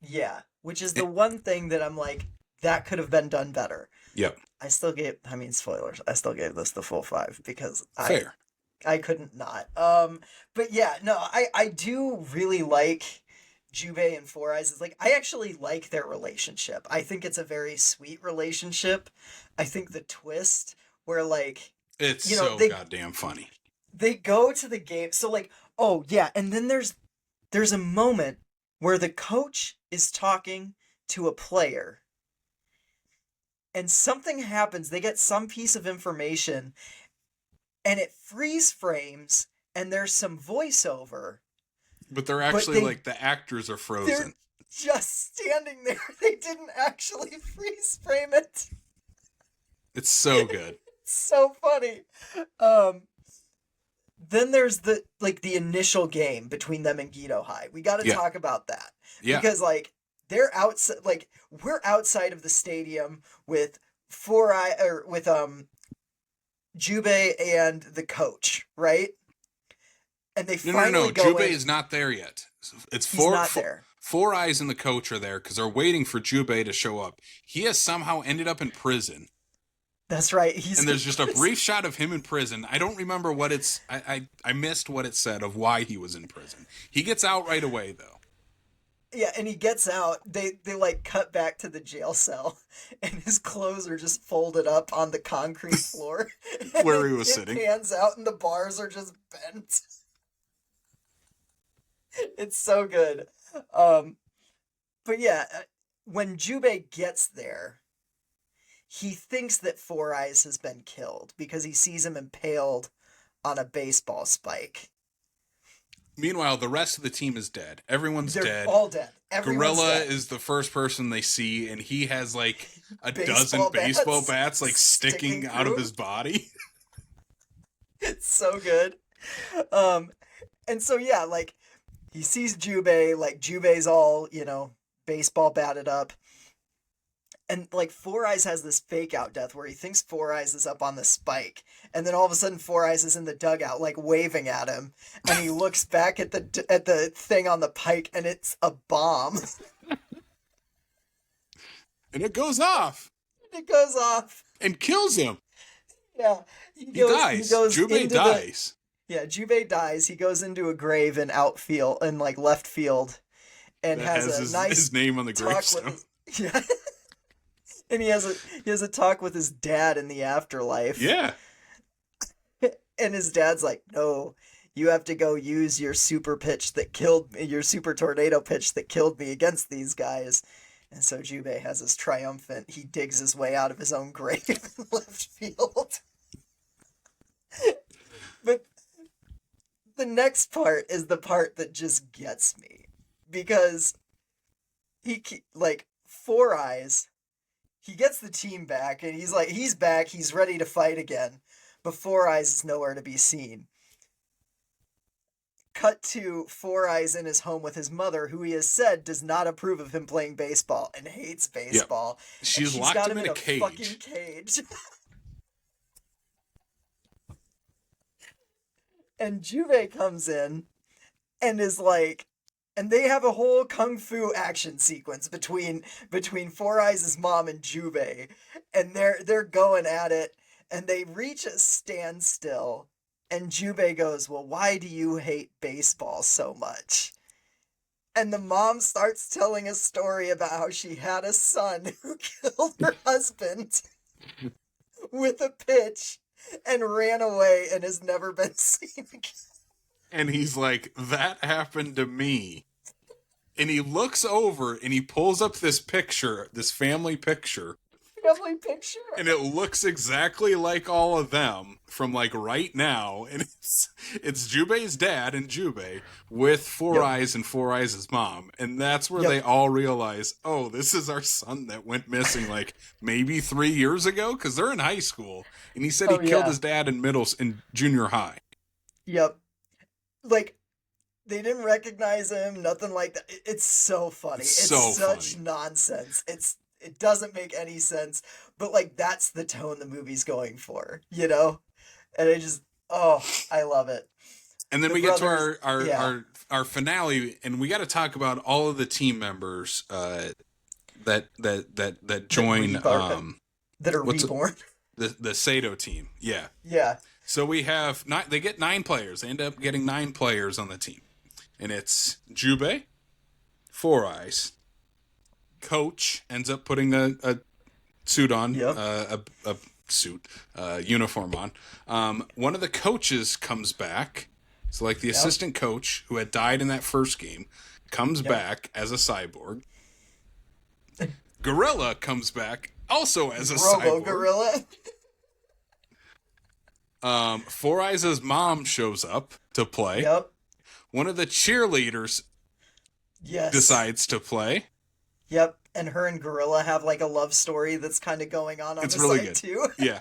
Yeah, which is the It, one thing that I'm like that could have been done better. yep. I mean spoilers. I still gave this the full 5 because Fair. I couldn't not. But yeah, no, I do really like Jubei and Four Eyes is like, I actually like their relationship. I think it's a very sweet relationship. I think the twist where like, It's you know, so goddamn funny. they go to the game. So like, oh yeah, and then there's a moment where the coach is talking to a player and something happens. They get some piece of information and it freeze frames and there's some voiceover. But they're actually like the actors are frozen. They're just standing there. They didn't actually freeze frame it. It's so good. It's so funny. Then there's the initial game between them and Geto High. We got to talk about that. Yeah. Because like they're outside, like we're outside of the stadium with Jubei and the coach, right? And they finally go Jubei in. is not there yet. It's He's not there. Four Eyes and the coach are there because they're waiting for Jubei to show up. He has somehow ended up in prison. That's right. And there's just a brief shot of him in prison. I don't remember what it's... I missed what it said of why he was in prison. He gets out right away, though. Yeah, and he gets out. They like cut back to the jail cell, and his clothes are just folded up on the concrete floor. Where he was sitting. Hands out, and the bars are just bent. It's so good. But yeah, when Jubei gets there, he thinks that Four Eyes has been killed because he sees him impaled on a baseball spike. Meanwhile, the rest of the team is dead. Everyone's dead. They're all dead. Everyone's Gorilla dead. is the first person they see, and he has like a Baseball dozen baseball bats like sticking out of through. his body. It's so good. And so yeah, like he sees Jubei, like Jubei's all, baseball batted up. And like Four Eyes has this fake out death where he thinks Four Eyes is up on the spike, and then all of a sudden Four Eyes is in the dugout like waving at him, and he looks back at the thing on the pike, and it's a bomb. And it goes off. It goes off And kills him. Yeah, He dies. Jubei dies. Jubei dies. He goes into a grave in outfield, in like left field, and That has his, nice his name on the gravestone. Yeah. And he has a talk with his dad in the afterlife. Yeah. And his dad's like, "No, you have to go use your super pitch that killed me, your super tornado pitch that killed me against these guys." And so Jubei has his triumphant, he digs his way out of his own grave in left field. But the next part is the part that just gets me. Because Four Eyes, he gets the team back, and he's back, he's ready to fight again. But Four Eyes is nowhere to be seen. Cut to Four Eyes in his home with his mother, who he has said does not approve of him playing baseball and hates baseball. Yep. She's locked got him in a cage. Fucking cage. And Jubei comes in and is like, and they have a whole kung fu action sequence between Four Eyes' mom and Jubei, and they're going at it, and they reach a standstill, and Jubei goes, "Well, why do you hate baseball so much?" And the mom starts telling a story about how she had a son who killed her husband with a pitch and ran away and has never been seen again. And he's like, "That happened to me." And he looks over and he pulls up this picture, this family picture. And it looks exactly like all of them from like right now. And it's Jubei's dad and Jubei with Four Eyes and Four Eyes' mom. And that's where they all realize, oh, this is our son that went missing like maybe 3 years ago. Because they're in high school. And he said he killed his dad in junior high. Yep. Like, they didn't recognize him, nothing like that. It's so funny. It's such nonsense. It doesn't make any sense, but like that's the tone the movie's going for, And I love it. And then we get to our finale, and we got to talk about all of the team members that join that are reborn. The Sato team. Yeah. Yeah. So we have they get 9 players. They end up getting 9 players on the team. And it's Jubei, Four Eyes. Coach ends up putting a suit on, Yep. a suit, uniform on. One of the coaches comes back. So, like, the Yep. assistant coach who had died in that first game comes Yep. back as a cyborg. Gorilla comes back also as a Robo cyborg. Gorilla. Four Eyes' mom shows up to play. Yep. One of the cheerleaders Yes. decides to play. Yep. And her and Gorilla have like a love story that's kind of going on It's the really side good. too. Yeah.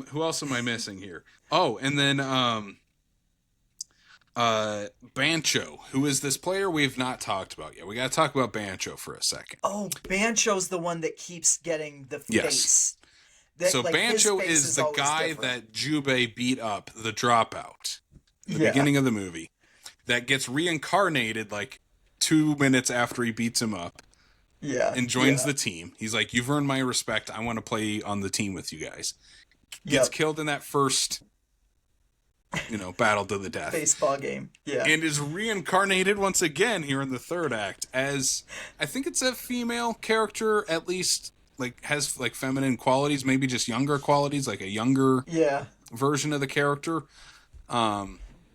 Who else am I missing here? Oh, and then Bancho, who is this player we've not talked about yet. We got to talk about Bancho for a second. Oh, Bancho's the one that keeps getting the face. So like, Bancho his face is the always guy different. that Jubei beat up, the dropout, the Yeah. beginning of the movie, that gets reincarnated like 2 minutes after he beats him up. Yeah. And joins the team. He's like, you've earned my respect. I want to play on the team with you guys. Gets killed in that first, battle to the death. Baseball game. Yeah. And is reincarnated once again here in the third act as, I think it's a female character, at least, like, has, like, feminine qualities, maybe just younger qualities, like a younger version of the character.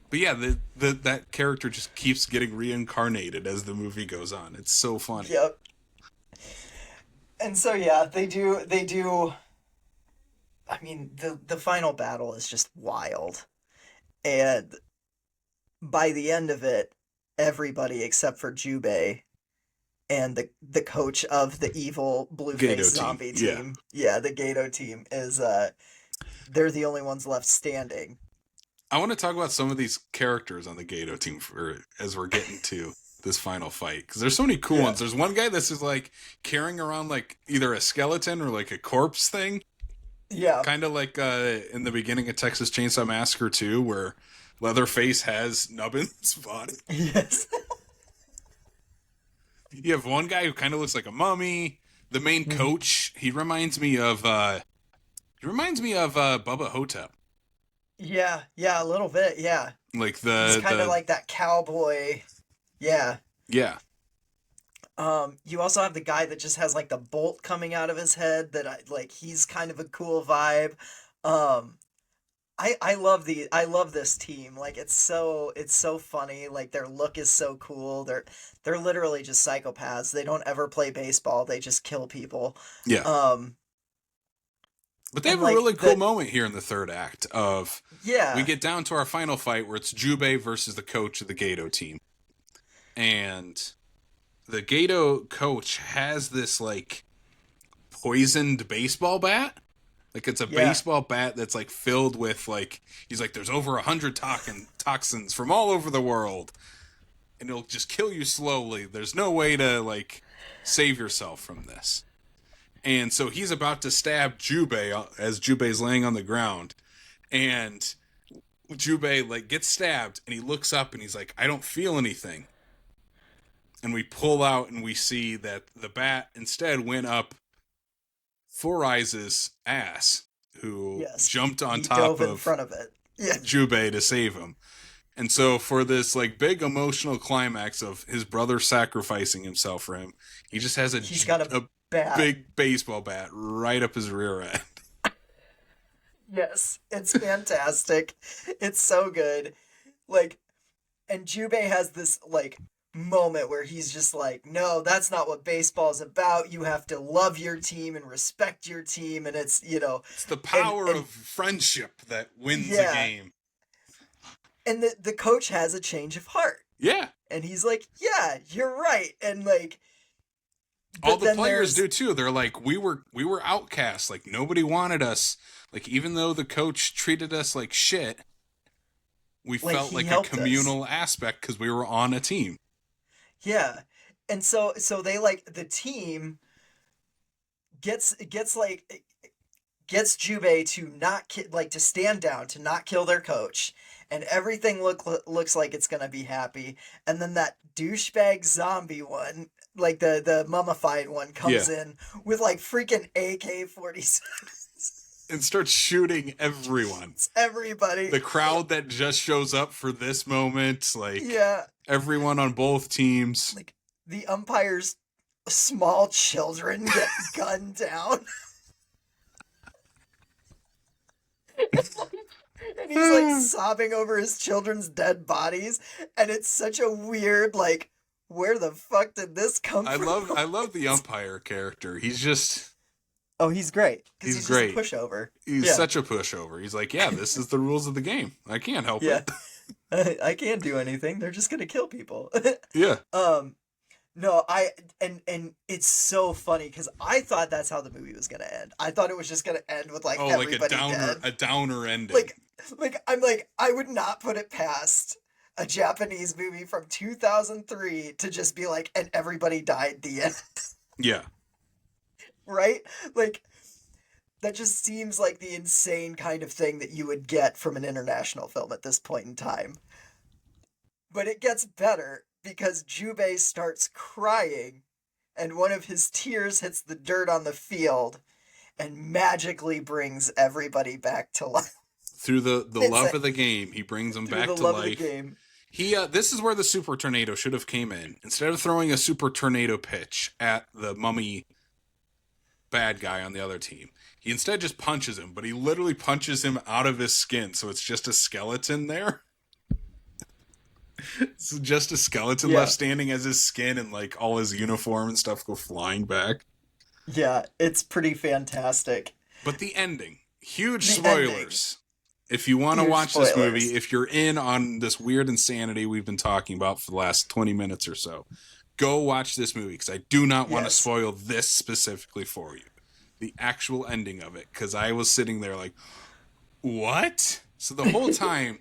But yeah, that character just keeps getting reincarnated as the movie goes on. It's so funny. Yep. And so yeah, they do I mean, the final battle is just wild. And by the end of it, everybody except for Jubei and the coach of the evil blue-faced zombie team. Yeah, the Gato team is they're the only ones left standing. I want to talk about some of these characters on the Gato team as we're getting to this final fight, because there's so many cool ones. There's one guy that's just like carrying around like either a skeleton or like a corpse thing. Yeah. Kind of like in the beginning of Texas Chainsaw Massacre 2, where Leatherface has Nubbin's body. Yes. You have one guy who kind of looks like a mummy. The main coach, he reminds me of Bubba Hotep. Yeah, a little bit, yeah. Like he's kind of like that cowboy. Yeah. Yeah. You also have the guy that just has like the bolt coming out of his head that he's kind of a cool vibe. I love this team. Like it's so funny. Like their look is so cool. They're literally just psychopaths. They don't ever play baseball. They just kill people. Yeah. But they have a really cool moment here in the third act of we get down to our final fight where it's Jubei versus the coach of the Gato team. And the Gato coach has this like poisoned baseball bat. Like it's a baseball bat that's like filled with like, he's like, there's over 100 toxins from all over the world. And it'll just kill you slowly. There's no way to like save yourself from this. And so he's about to stab Jubei as Jubei's laying on the ground. And Jubei like gets stabbed and he looks up and he's like, I don't feel anything. And we pull out and we see that the bat instead went up Four Eyes' ass, who jumped on top of in front of it. Jubei to save him. And so for this like big emotional climax of his brother sacrificing himself for him, he just has a big baseball bat right up his rear end. Yes, it's fantastic. It's so good. Like, and Jubei has this like moment where he's just like, no, that's not what baseball's about. You have to love your team and respect your team, and it's it's the power of friendship that wins a game. And the coach has a change of heart. Yeah. And he's like, yeah, you're right. And like all the players do too. They're like, we were outcasts. Like nobody wanted us. Like even though the coach treated us like shit, we felt like a communal aspect because we were on a team. Yeah. And so they like the team gets Jubei to not to stand down, to not kill their coach, and everything looks like it's gonna be happy. And then that douchebag zombie one, like the mummified one, comes in with like freaking AK-47s and starts shooting everyone. It's everybody. The crowd that just shows up for this moment, like everyone on both teams. Like the umpire's small children get gunned down. And he's like sobbing over his children's dead bodies, and it's such a weird, like, where the fuck did this come from? I love the umpire character. Oh, he's great because he's he's just a great. pushover. He's Yeah, such a pushover. He's like, yeah, this is the rules of the game. I can't help yeah. it. I can't do anything. They're just gonna kill people. Yeah. um, no, and it's so funny because I thought that's how the movie was gonna end. I thought it was just gonna end with like Oh, like everybody dead. a downer ending. Like I would not put it past a Japanese movie from 2003 to just be like, and everybody died the end, Yeah. right? Like that just seems like the insane kind of thing that you would get from an international film at this point in time. But it gets better because Jubei starts crying and one of his tears hits the dirt on the field and magically brings everybody back to life. Through the love of the game, he brings them back to life. Of the game. He this is where the super tornado should have came in. Instead of throwing a super tornado pitch at the mummy bad guy on the other team, he instead just punches him, but he literally punches him out of his skin, so it's just a skeleton there. It's just a skeleton left standing as his skin, and like all his uniform and stuff go flying back. Yeah, it's pretty fantastic. But the ending, huge spoilers. If you want to watch this movie, if you're in on this weird insanity we've been talking about for the last 20 minutes or so, go watch this movie, because I do not want to spoil this specifically for you. The actual ending of it, because I was sitting there like, what? So the whole time,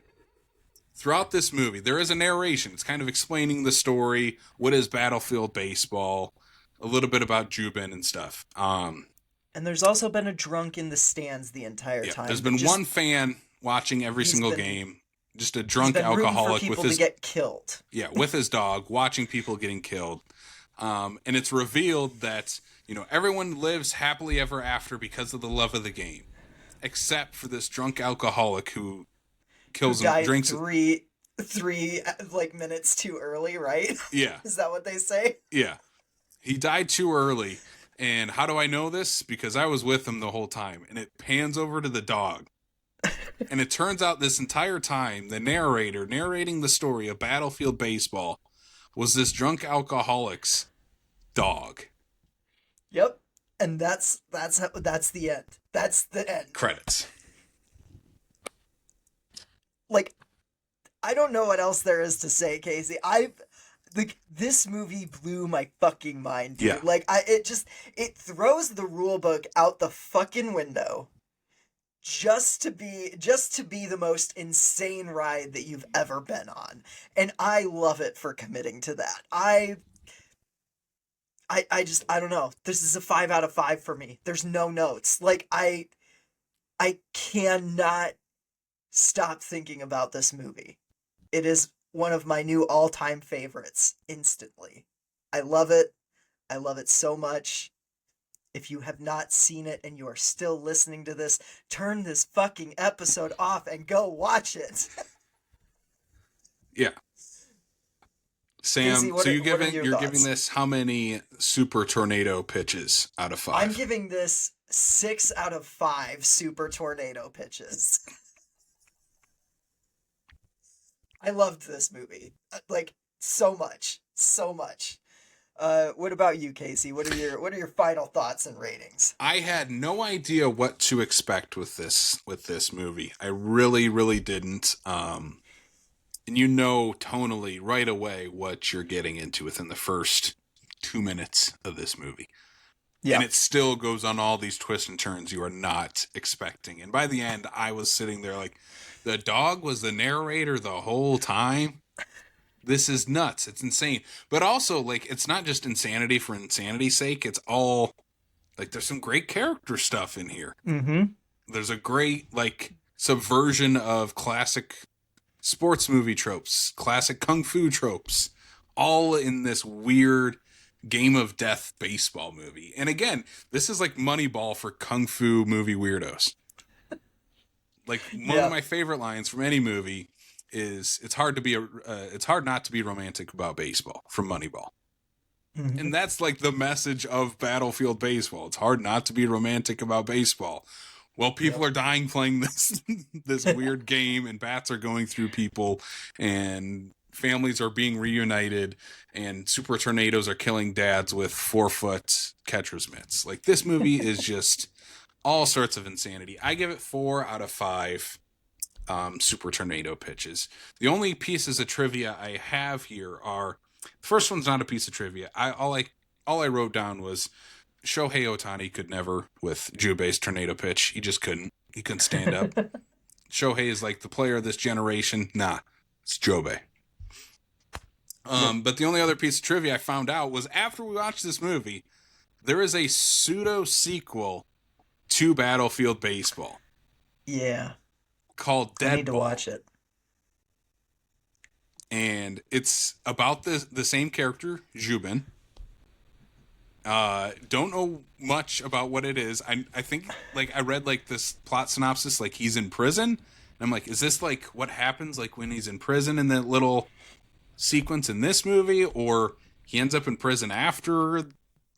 throughout this movie, there is a narration. It's kind of explaining the story, what is Battlefield Baseball, a little bit about Jubin and stuff. And there's also been a drunk in the stands the entire time. There's been one fan watching every single game, just a drunk alcoholic with his to get killed. Yeah, with his dog, watching people getting killed. And it's revealed that, everyone lives happily ever after because of the love of the game, except for this drunk alcoholic who kills him, drinks three like minutes too early, right? Yeah. Is that what they say? Yeah. He died too early. And how do I know this? Because I was with him the whole time. And it pans over to the dog. And it turns out this entire time, the narrator narrating the story of Battlefield Baseball was this drunk alcoholic's dog. Yep. And that's the end. That's the end. Credits. Like, I don't know what else there is to say, Casey. This movie blew my fucking mind, dude. Yeah. Like, it throws the rule book out the fucking window just to be the most insane ride that you've ever been on. And I love it for committing to that. I don't know. This is a 5 out of 5 for me. There's no notes. Like, I cannot stop thinking about this movie. It is one of my new all-time favorites instantly. I love it. I love it so much. If you have not seen it and you are still listening to this, turn this fucking episode off and go watch it. Yeah. Sam, Casey, so you're thoughts? giving this how many super tornado pitches out of 5? I'm giving this 6 out of 5 super tornado pitches. I loved this movie. Like, so much. So much. What about you, Casey? What are your final thoughts and ratings? I had no idea what to expect with this movie. I really, really didn't. And tonally right away what you're getting into within the first 2 minutes of this movie. Yeah. And it still goes on all these twists and turns you are not expecting. And by the end, I was sitting there like, the dog was the narrator the whole time? This is nuts. It's insane. But also, like, it's not just insanity for insanity's sake. It's all, like, there's some great character stuff in here. Mm-hmm. There's a great, like, subversion of classic sports movie tropes, classic kung fu tropes, all in this weird game of death baseball movie. And again, this is like Moneyball for kung fu movie weirdos. Like, one of my favorite lines from any movie is, it's hard not to be romantic about baseball, from Moneyball. Mhm. And that's like the message of Battlefield Baseball. It's hard not to be romantic about baseball. Well, people Yep. are dying playing this this weird game, and bats are going through people, and families are being reunited, and super tornadoes are killing dads with 4-foot catcher's mitts. Like, this movie is just all sorts of insanity. I give it 4 out of 5 super tornado pitches. The only pieces of trivia I have here are, the first one's not a piece of trivia. All I wrote down was Shohei Ohtani could never with Jube's tornado pitch. He just couldn't. He couldn't stand up. Shohei is like the player of this generation. Nah, it's Jube. Yep. But the only other piece of trivia I found out was after we watched this movie, there is a pseudo sequel to Battlefield Baseball Yeah. called I Dead need to Ball. watch it. And it's about the same character, Jubin. Don't know much about what it is. I think, like, I read like this plot synopsis, like he's in prison. And I'm like, is this like what happens like when he's in prison in that little sequence in this movie, or he ends up in prison after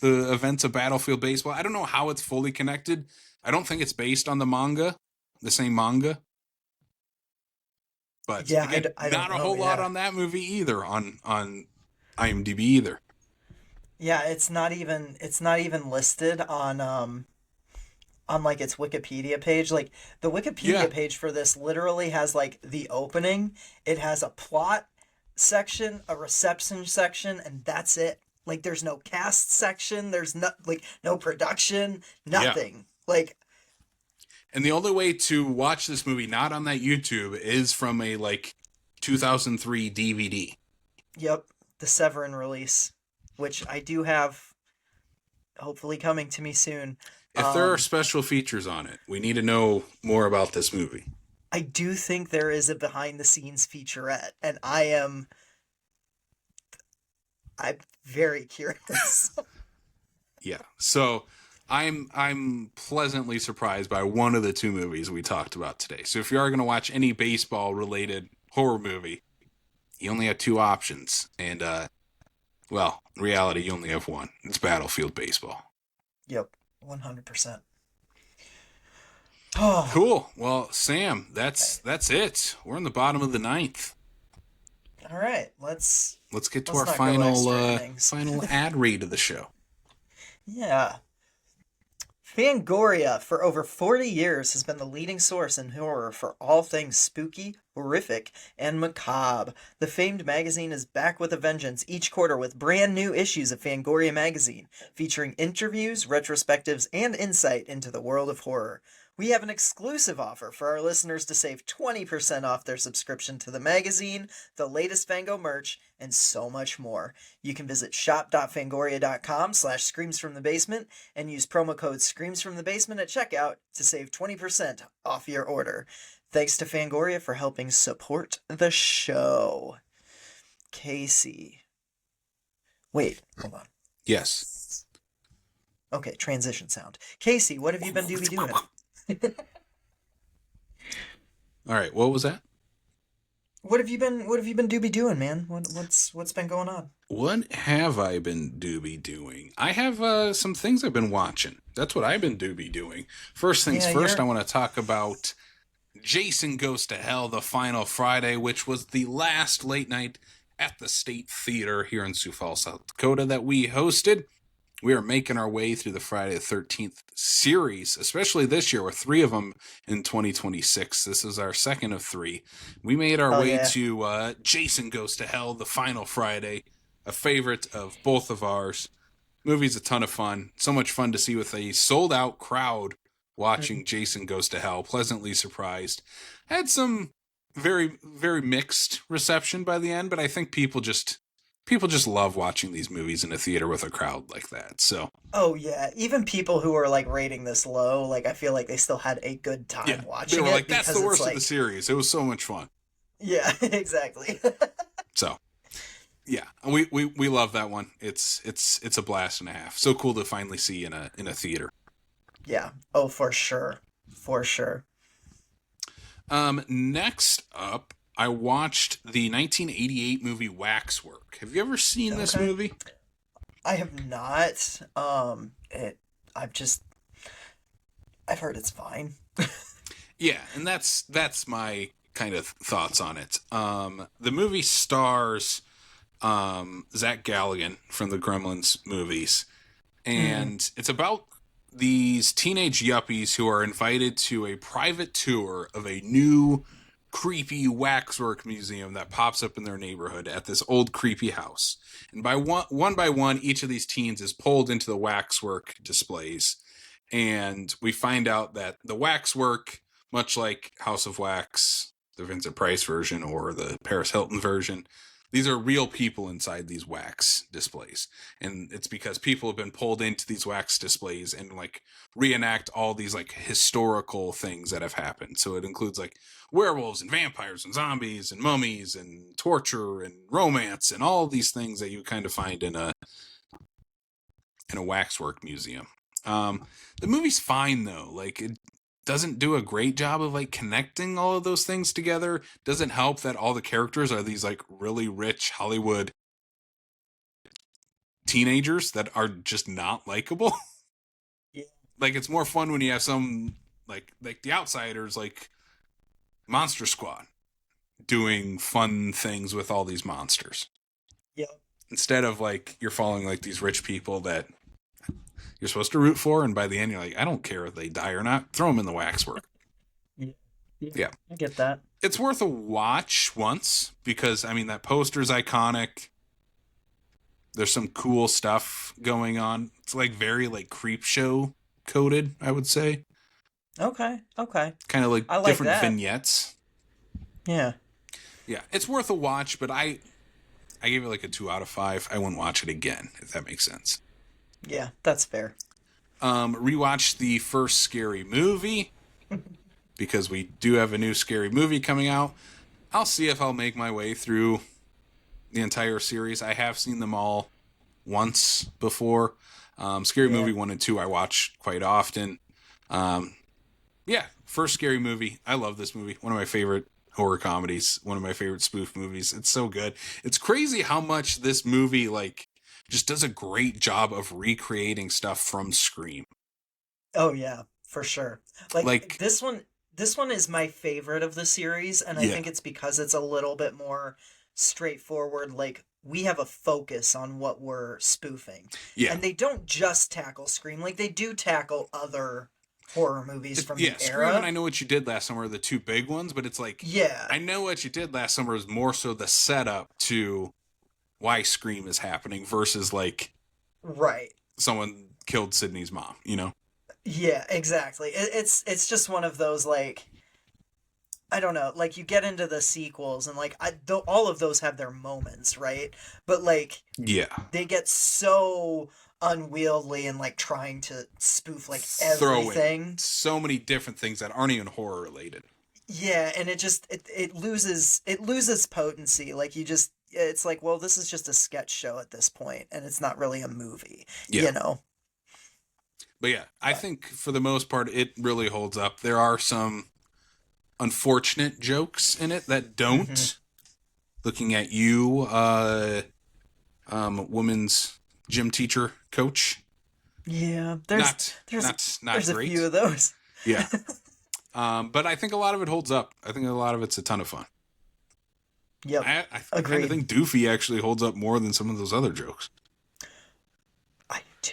the events of Battlefield Baseball? I don't know how it's fully connected. I don't think it's based on the manga, the same manga. But Yeah, again, I don't not a know. whole lot Yeah. on that movie either on IMDb either. Yeah, it's not even listed on like its Wikipedia page. Like the Yeah, Wikipedia page for this literally has like the opening, it has a plot section, a reception section, and that's it. Like there's no cast section, there's no production, yeah. nothing. Like And the only way to watch this movie not on that YouTube is from a like 2003 DVD. yep, the Severin release, which I do have hopefully coming to me soon. If there are Um special features on it, we need to know more about this movie. I do think there is a behind the scenes featurette, and I'm very curious. Yeah. So I'm pleasantly surprised by one of the two movies we talked about today. So if you are going to watch any baseball related horror movie, you only have two options, and well, in reality, you only have one. It's Battlefield Baseball. Yep, 100%. Oh, Cool. Well, Sam, that's it. We're in the bottom of the ninth. all right. Let's Let's get to let's our not go final extra innings. final ad read of the show. Yeah. Fangoria, for over 40 years, has been the leading source in horror for all things spooky, horrific, and macabre. The famed magazine is back with a vengeance each quarter with brand new issues of Fangoria magazine, featuring interviews, retrospectives, and insight into the world of horror. We have an exclusive offer for our listeners to save 20% off their subscription to the magazine, the latest Fango merch, and so much more. You can visit shop.fangoria.com/screams from the basement and use promo code Screams from the Basement at checkout to save 20% off your order. Thanks to Fangoria for helping support the show. Casey. Wait, hold on. Yes. Okay, transition sound. Casey, what have you been doing? All right. What was that? What have you been doing, man? What's been going on? What have I been doing? I have some things I've been watching. That's what I've been doing. First things Yeah, first, you're I want to talk about Jason Goes to Hell, the final Friday, which was the last late night at the State Theater here in Sioux Falls, South Dakota that we hosted. We are making our way through the Friday the 13th series, especially this year with 3 of them in 2026. This is our second of 3. We made our Oh way yeah. to Jason Goes to Hell, the final Friday, a favorite of both of ours. Movie's a ton of fun. So much fun to see with a sold out crowd watching Jason Goes to Hell. Pleasantly surprised. Had some very, very mixed reception by the end, but I think people just love watching these movies in a theater with a crowd like that. So Oh yeah, even people who are like rating this low, like I feel like they still had a good time yeah, they watching were it like, "That's because the it's worst of like the series." It was so much fun. yeah, exactly. So yeah, we love that one. It's a blast and a half. So cool to finally see in a theater. Yeah. Oh, for sure. For sure. Next up, I watched the 1988 movie Waxwork. Have you ever seen this Okay. movie? I have not. I've just I've heard it's fine. Yeah, and that's my kind of thoughts on it. The movie stars Zach Galligan from the Gremlins movies, Mm, and it's about these teenage yuppies who are invited to a private tour of a new creepy waxwork museum that pops up in their neighborhood at this old creepy house. And one by one, each of these teens is pulled into the waxwork displays, and we find out that the waxwork, much like House of Wax, the Vincent Price version or the Paris Hilton version, these are real people inside these wax displays. And it's because people have been pulled into these wax displays and like reenact all these like historical things that have happened. So it includes like werewolves and vampires and zombies and mummies and torture and romance and all these things that you kind of find in a waxwork museum. The movie's fine though. Like it doesn't do a great job of like connecting all of those things together. Doesn't help that all the characters are these like really rich Hollywood teenagers that are just not likable. yeah, Like it's more fun when you have some like the outsiders like Monster Squad doing fun things with all these monsters. yeah, Instead of like you're following like these rich people that you're supposed to root for, and by the end you're like, I don't care if they die or not. Throw them in the waxwork. yeah, yeah. Yeah, I get that. it's worth a watch once because I mean that poster's iconic. There's some cool stuff going on. It's like very like creep show coded, I would say. Okay, okay. Kind of like I like different that. vignettes. Yeah, Yeah, it's worth a watch, but I gave it like a 2 out of 5. I wouldn't watch it again if that makes sense. yeah. That's fair. Rewatch the first Scary Movie because we do have a new Scary Movie coming out. I'll see if I'll make my way through the entire series. I have seen them all once before. Scary Yeah. Movie 1 and 2 I watch quite often. Um, yeah, first Scary Movie. I love this movie. One of my favorite horror comedies. One of my favorite spoof movies. It's so good. It's crazy how much this movie like just does a great job of recreating stuff from Scream. Oh yeah, for sure. Like Like, this one is my favorite of the series, and I yeah, think it's because it's a little bit more straightforward. Like we have a focus on what we're spoofing. yeah. And they don't just tackle Scream, like they do tackle other horror movies from Yeah, the Scream and era. I Know What You Did Last Summer are the two big ones, but it's like Yeah, I Know What You Did Last Summer is more so the setup to why Scream is happening versus like right. someone killed Sydney's mom, you know? Yeah, exactly. It's just one of those like I don't know, like you get into the sequels and like all of those have their moments, right? But like Yeah. they get so unwieldy and like trying to spoof like Throwing everything. so many different things that aren't even horror related. Yeah, and it loses potency. Like you just it's like, well, this is just a sketch show at this point and it's not really a movie, Yeah. you know. But yeah, I But think for the most part it really holds up. There are some unfortunate jokes in it that mhm. don't. Looking at you, women's gym teacher coach. Yeah, there's Not there's not there's a few great. of those. Yeah. But I think a lot of it holds up. I think a lot of it's a ton of fun. Yep. I kind of Agreed. think Doofy actually holds up more than some of those other jokes. I do.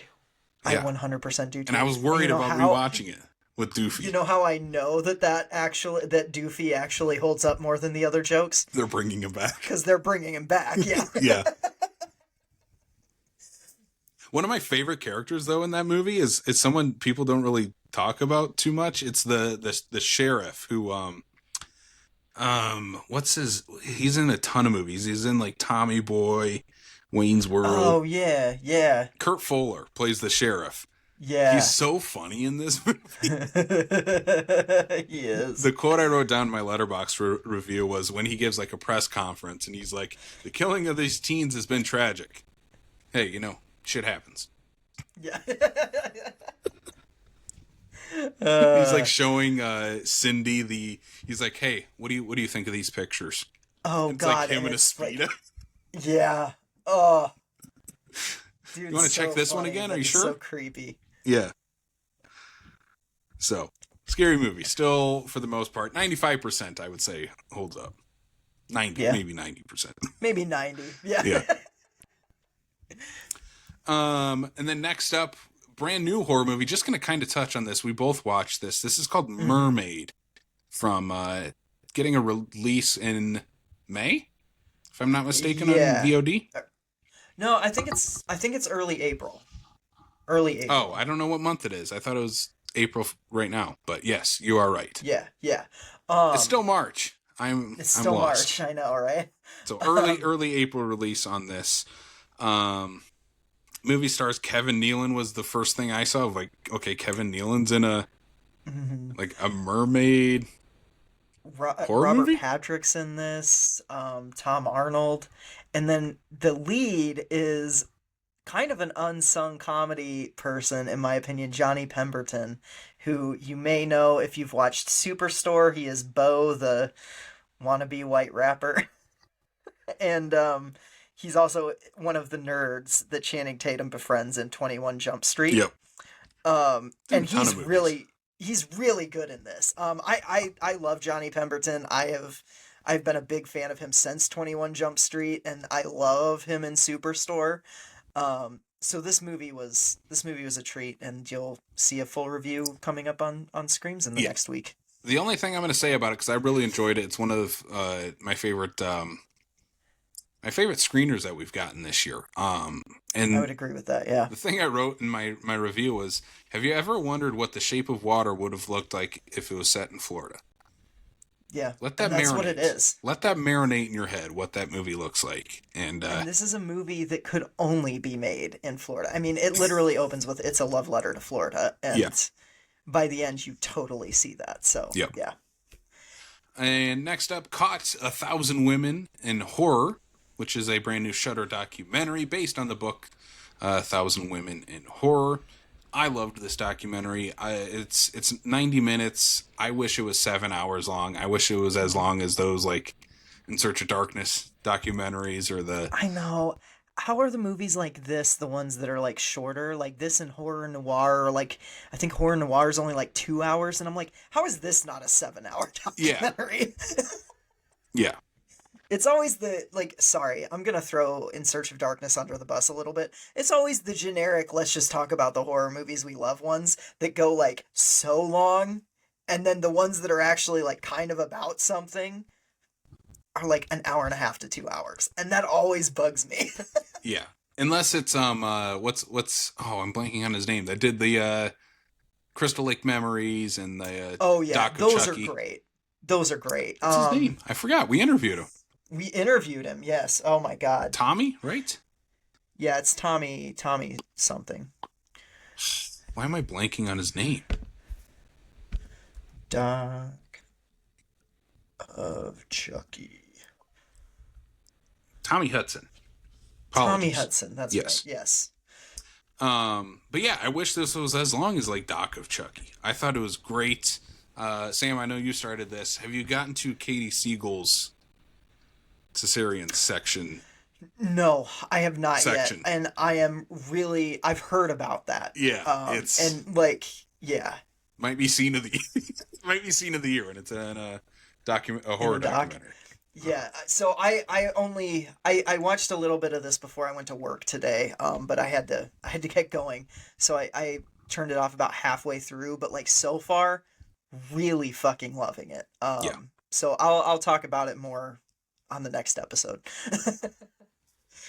I Yeah. 100% do And too. I was And you worried know about how rewatching it with you Doofy. know how I know that Doofy actually holds up more than the other jokes? They're bringing him back. Because they're bringing him back. Yeah. Yeah. One of my favorite characters though in that movie is someone people don't really talk about too much. It's the sheriff who what's his he's in a ton of movies. He's in like Tommy Boy, Wayne's World. Oh yeah, yeah, Kurt Fuller plays the sheriff. He's yeah. so funny in this movie. He is. The quote I wrote down in my letterbox review was when he gives like a press conference and he's like, "The killing of these teens has been tragic. Hey, shit happens." Yeah. He's like uh, showing Cindy he's like, "Hey, what do you think of these pictures?" oh It's like God, him and in a it's like, speedo. yeah. Oh, Dude, You want to check so this one funny, again? but Are you it's sure? so creepy. Yeah. So, scary movie. Still, for the most part, 95%, I would say, holds up. 90, Yeah. maybe 90%. Maybe 90. Yeah. Yeah. And then next up, brand new horror movie. Just going to kind of touch on this. We both watched this. This is called Mermaid, from getting a release in May, if I'm not mistaken, on Yeah. VOD. No, I think it's early April. Early Oh, April. I don't know what month it is. I thought it was April right now, but yes, you are right. Yeah, yeah. It's still March. I'm It's I'm still lost. March, I know, right? So Um, early April release on this. Movie stars Kevin Nealon was the first thing I saw. Like, okay, Kevin Nealon's in a mermaid horror Robert movie. Patrick's in this, Tom Arnold, and then the lead is kind of an unsung comedy person, in my opinion, Johnny Pemberton, who you may know if you've watched Superstore. He is Bo, the wannabe white rapper, and he's also one of the nerds that Channing Tatum befriends in 21 Jump Street. Yep. And A ton of movies. he's really good in this. I love Johnny Pemberton. I've been a big fan of him since 21 Jump Street, and I love him in Superstore. So this movie was a treat, and you'll see a full review coming up on Screams in the next week. The only thing I'm going to say about it, because I really enjoyed it, it's one of my favorite screeners that we've gotten this year. And I would agree with that. Yeah. the thing I wrote in my review was, have you ever wondered what The Shape of Water would have looked like if it was set in Florida? Yeah. Let that and that's marinate. what it is. Let that marinate in your head, what that movie looks like. And this is a movie that could only be made in Florida. I mean, it literally opens with "It's a love letter to Florida," and by the end, you totally see that. So, yeah. And next up, Caught 1,000 Women in Horror, which is a brand new Shudder documentary based on the book 1,000 Women in Horror. I loved this documentary. It's 90 minutes. I wish it was 7 hours long. I wish it was as long as those, like, In Search of Darkness documentaries or the... I know. How are the movies like this the ones that are, like, shorter? Like this and horror noir, or like, I think horror noir is only like 2 hours, and I'm like, how is this not a 7-hour documentary? Yeah. It's always sorry, I'm gonna throw In Search of Darkness under the bus a little bit. It's always the generic, let's just talk about the horror movies we love ones that go, like, so long, and then the ones that are actually, like, kind of about something are, like, an hour and a half to 2 hours. And that always bugs me. Yeah. Unless it's, I'm blanking on his name. That did the, Crystal Lake Memories and the, Oh, yeah, Doc of those Chucky. are great. Those are great. What's his name? I forgot. We interviewed him. We interviewed him, yes. Oh my god. Tommy, right? Yeah, it's Tommy something. Why am I blanking on his name? Doc of Chucky. Tommy Hudson. Tommy Apologies. Hudson, that's Yes. right. Yes. But yeah, I wish this was as long as, like, Doc of Chucky. I thought it was great. Sam, I know you started this. Have you gotten to Katie Siegel's Cesarean section? No, I have not Section. yet, and I've heard about that. Yeah, it's and like, yeah, might be scene of the year, and it's a horror documentary. Yeah, so I watched a little bit of this before I went to work today, but I had to get going, so I turned it off about halfway through, but like so far, really fucking loving it. So I'll talk about it more on the next episode.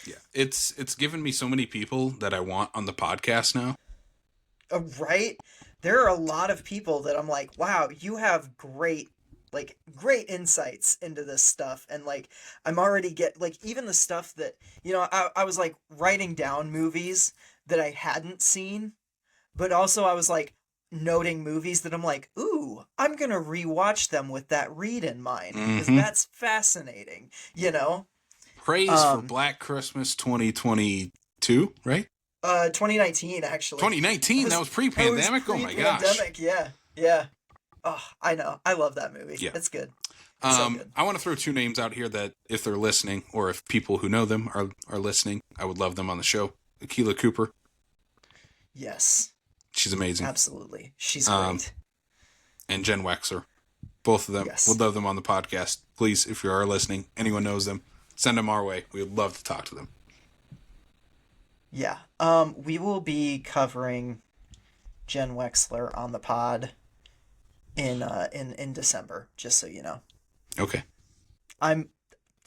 Yeah, it's given me so many people that I want on the podcast now. Right? There are a lot of people that I'm like, wow, you have great insights into this stuff, and like I'm already even the stuff that, I was like writing down movies that I hadn't seen, but also I was like noting movies that I'm like, ooh, I'm gonna rewatch them with that read in mind, because that's fascinating, Praise for Black Christmas 2022, right? 2019 actually. 2019, that was pre-pandemic. Oh my gosh. Pre-pandemic, yeah. Oh, I know. I love that movie. Yeah. It's good. It's so good. I want to throw two names out here that if they're listening, or if people who know them are listening, I would love them on the show. Akila Cooper. Yes, She's amazing. absolutely. She's Um, great. and Jen Wexler. Both of them. Would Yes. love them on the podcast. Please, if you are listening, anyone knows them, send them our way. We would love to talk to them. Yeah. We will be covering Jen Wexler on the pod in December, just so you know. Okay. I'm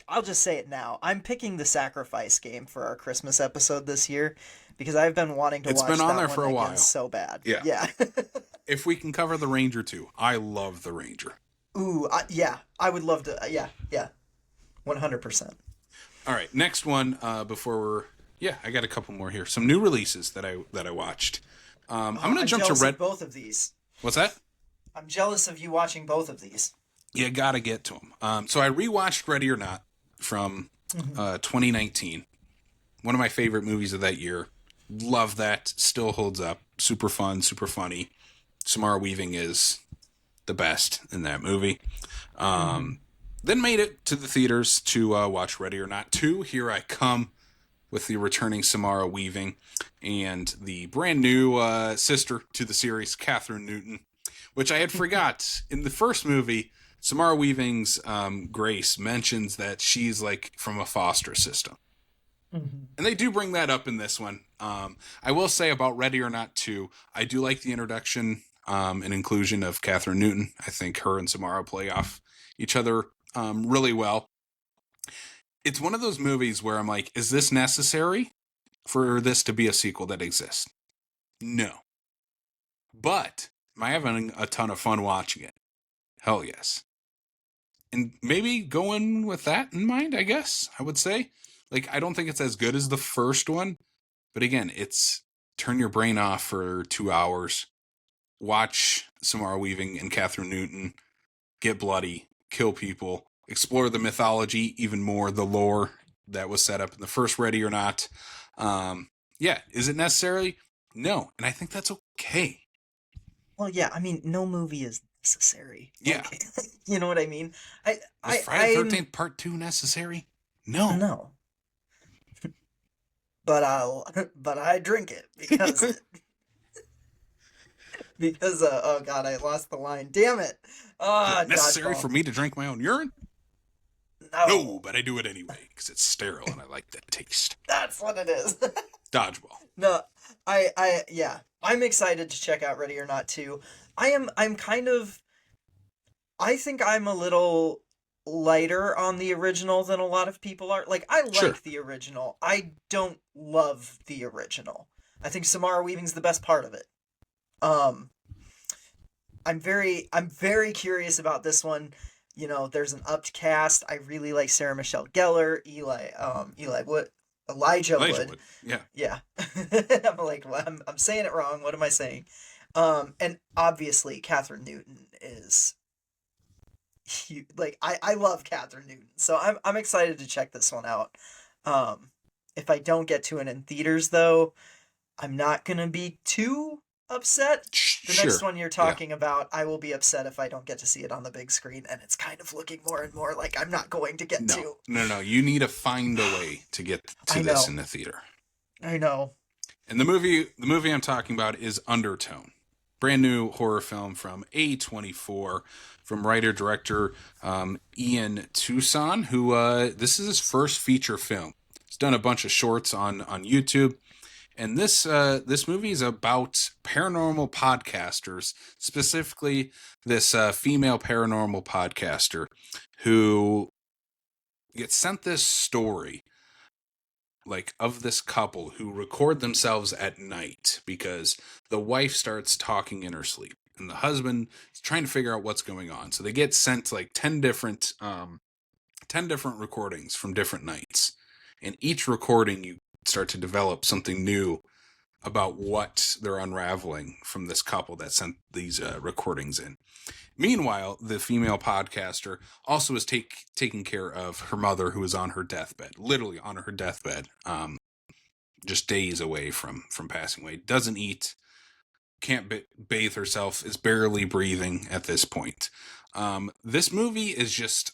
I'll just say it now. I'm picking the Sacrifice Game for our Christmas episode this year because I've been wanting to It's watch been on that there one for a again while. so bad. Yeah. Yeah. If we can cover the Ranger too, I love the Ranger. Ooh, yeah. I would love to. Yeah, yeah. 100%. All right, next one. Before we're I got a couple more here. Some new releases that I watched. I'm gonna jump to jealous Red. of both of these. What's that? I'm jealous of you watching both of these. You gotta get to them. So I rewatched Ready or Not from 2019. One of my favorite movies of that year. Love that. Still holds up. Super fun. Super funny. Samara Weaving is the best in that movie. Then made it to the theaters to watch Ready or Not 2. Here I come with the returning Samara Weaving and the brand new sister to the series, Catherine Newton, which I had forgot. In the first movie, Samara Weaving's Grace mentions that she's like from a foster system. And they do bring that up in this one. I will say about Ready or Not 2, I do like the introduction and inclusion of Catherine Newton. I think her and Samara play off each other really well. It's one of those movies where I'm like, is this necessary for this to be a sequel that exists? No. But am I having a ton of fun watching it? Hell yes. And maybe going with that in mind, I guess, I would say. Like, I don't think it's as good as the first one. But again, it's turn your brain off for 2 hours. Watch Samara Weaving and Catherine Newton get bloody, kill people, explore the mythology even more, the lore that was set up in the first Ready or Not. Is it necessary? No, and I think that's okay. Well, yeah. I mean, no movie is necessary. Yeah. Like, you know what I mean? Was Friday the 13th Part 2 necessary? No. No. But I drink it because because oh god, I lost the line. Damn it. Necessary dodgeball. for me to drink my own urine? No. No, but I do it anyway because it's sterile and I like that taste. That's what it is. Dodgeball. No, yeah. I'm excited to check out Ready or Not 2. I'm kind of, I think I'm a little lighter on the original than a lot of people are. Like, I like Sure. the original. I don't love the original. I think Samara Weaving's the best part of it. I'm very curious about this one. You know, there's an upped cast. I really like Sarah Michelle Gellar, Elijah Wood. Yeah. Yeah. I'm like, well, I'm saying it wrong. What am I saying? And obviously Catherine Newton is huge. Like, I love Catherine Newton. So I'm excited to check this one out. If I don't get to it in theaters though, I'm not gonna be too upset. The next one you're talking about, I will be upset if I don't get to see it on the big screen, and it's kind of looking more and more like I'm not going to get to. No. You need to find a way to get to this in the theater. I know. And the movie I'm talking about is Undertone. Brand new horror film from A24 from writer-director Ian Tucson, who this is his first feature film. He's done a bunch of shorts on YouTube. And this movie is about paranormal podcasters, specifically this female paranormal podcaster who gets sent this story, like, of this couple who record themselves at night because the wife starts talking in her sleep and the husband is trying to figure out what's going on. So they get sent like 10 different recordings from different nights. And each recording you start to develop something new about what they're unraveling from this couple that sent these recordings in. Meanwhile, the female podcaster also is taking care of her mother, who is on her deathbed, literally on her deathbed, just days away from passing away. Doesn't eat, can't bathe herself, is barely breathing at this point. This movie is just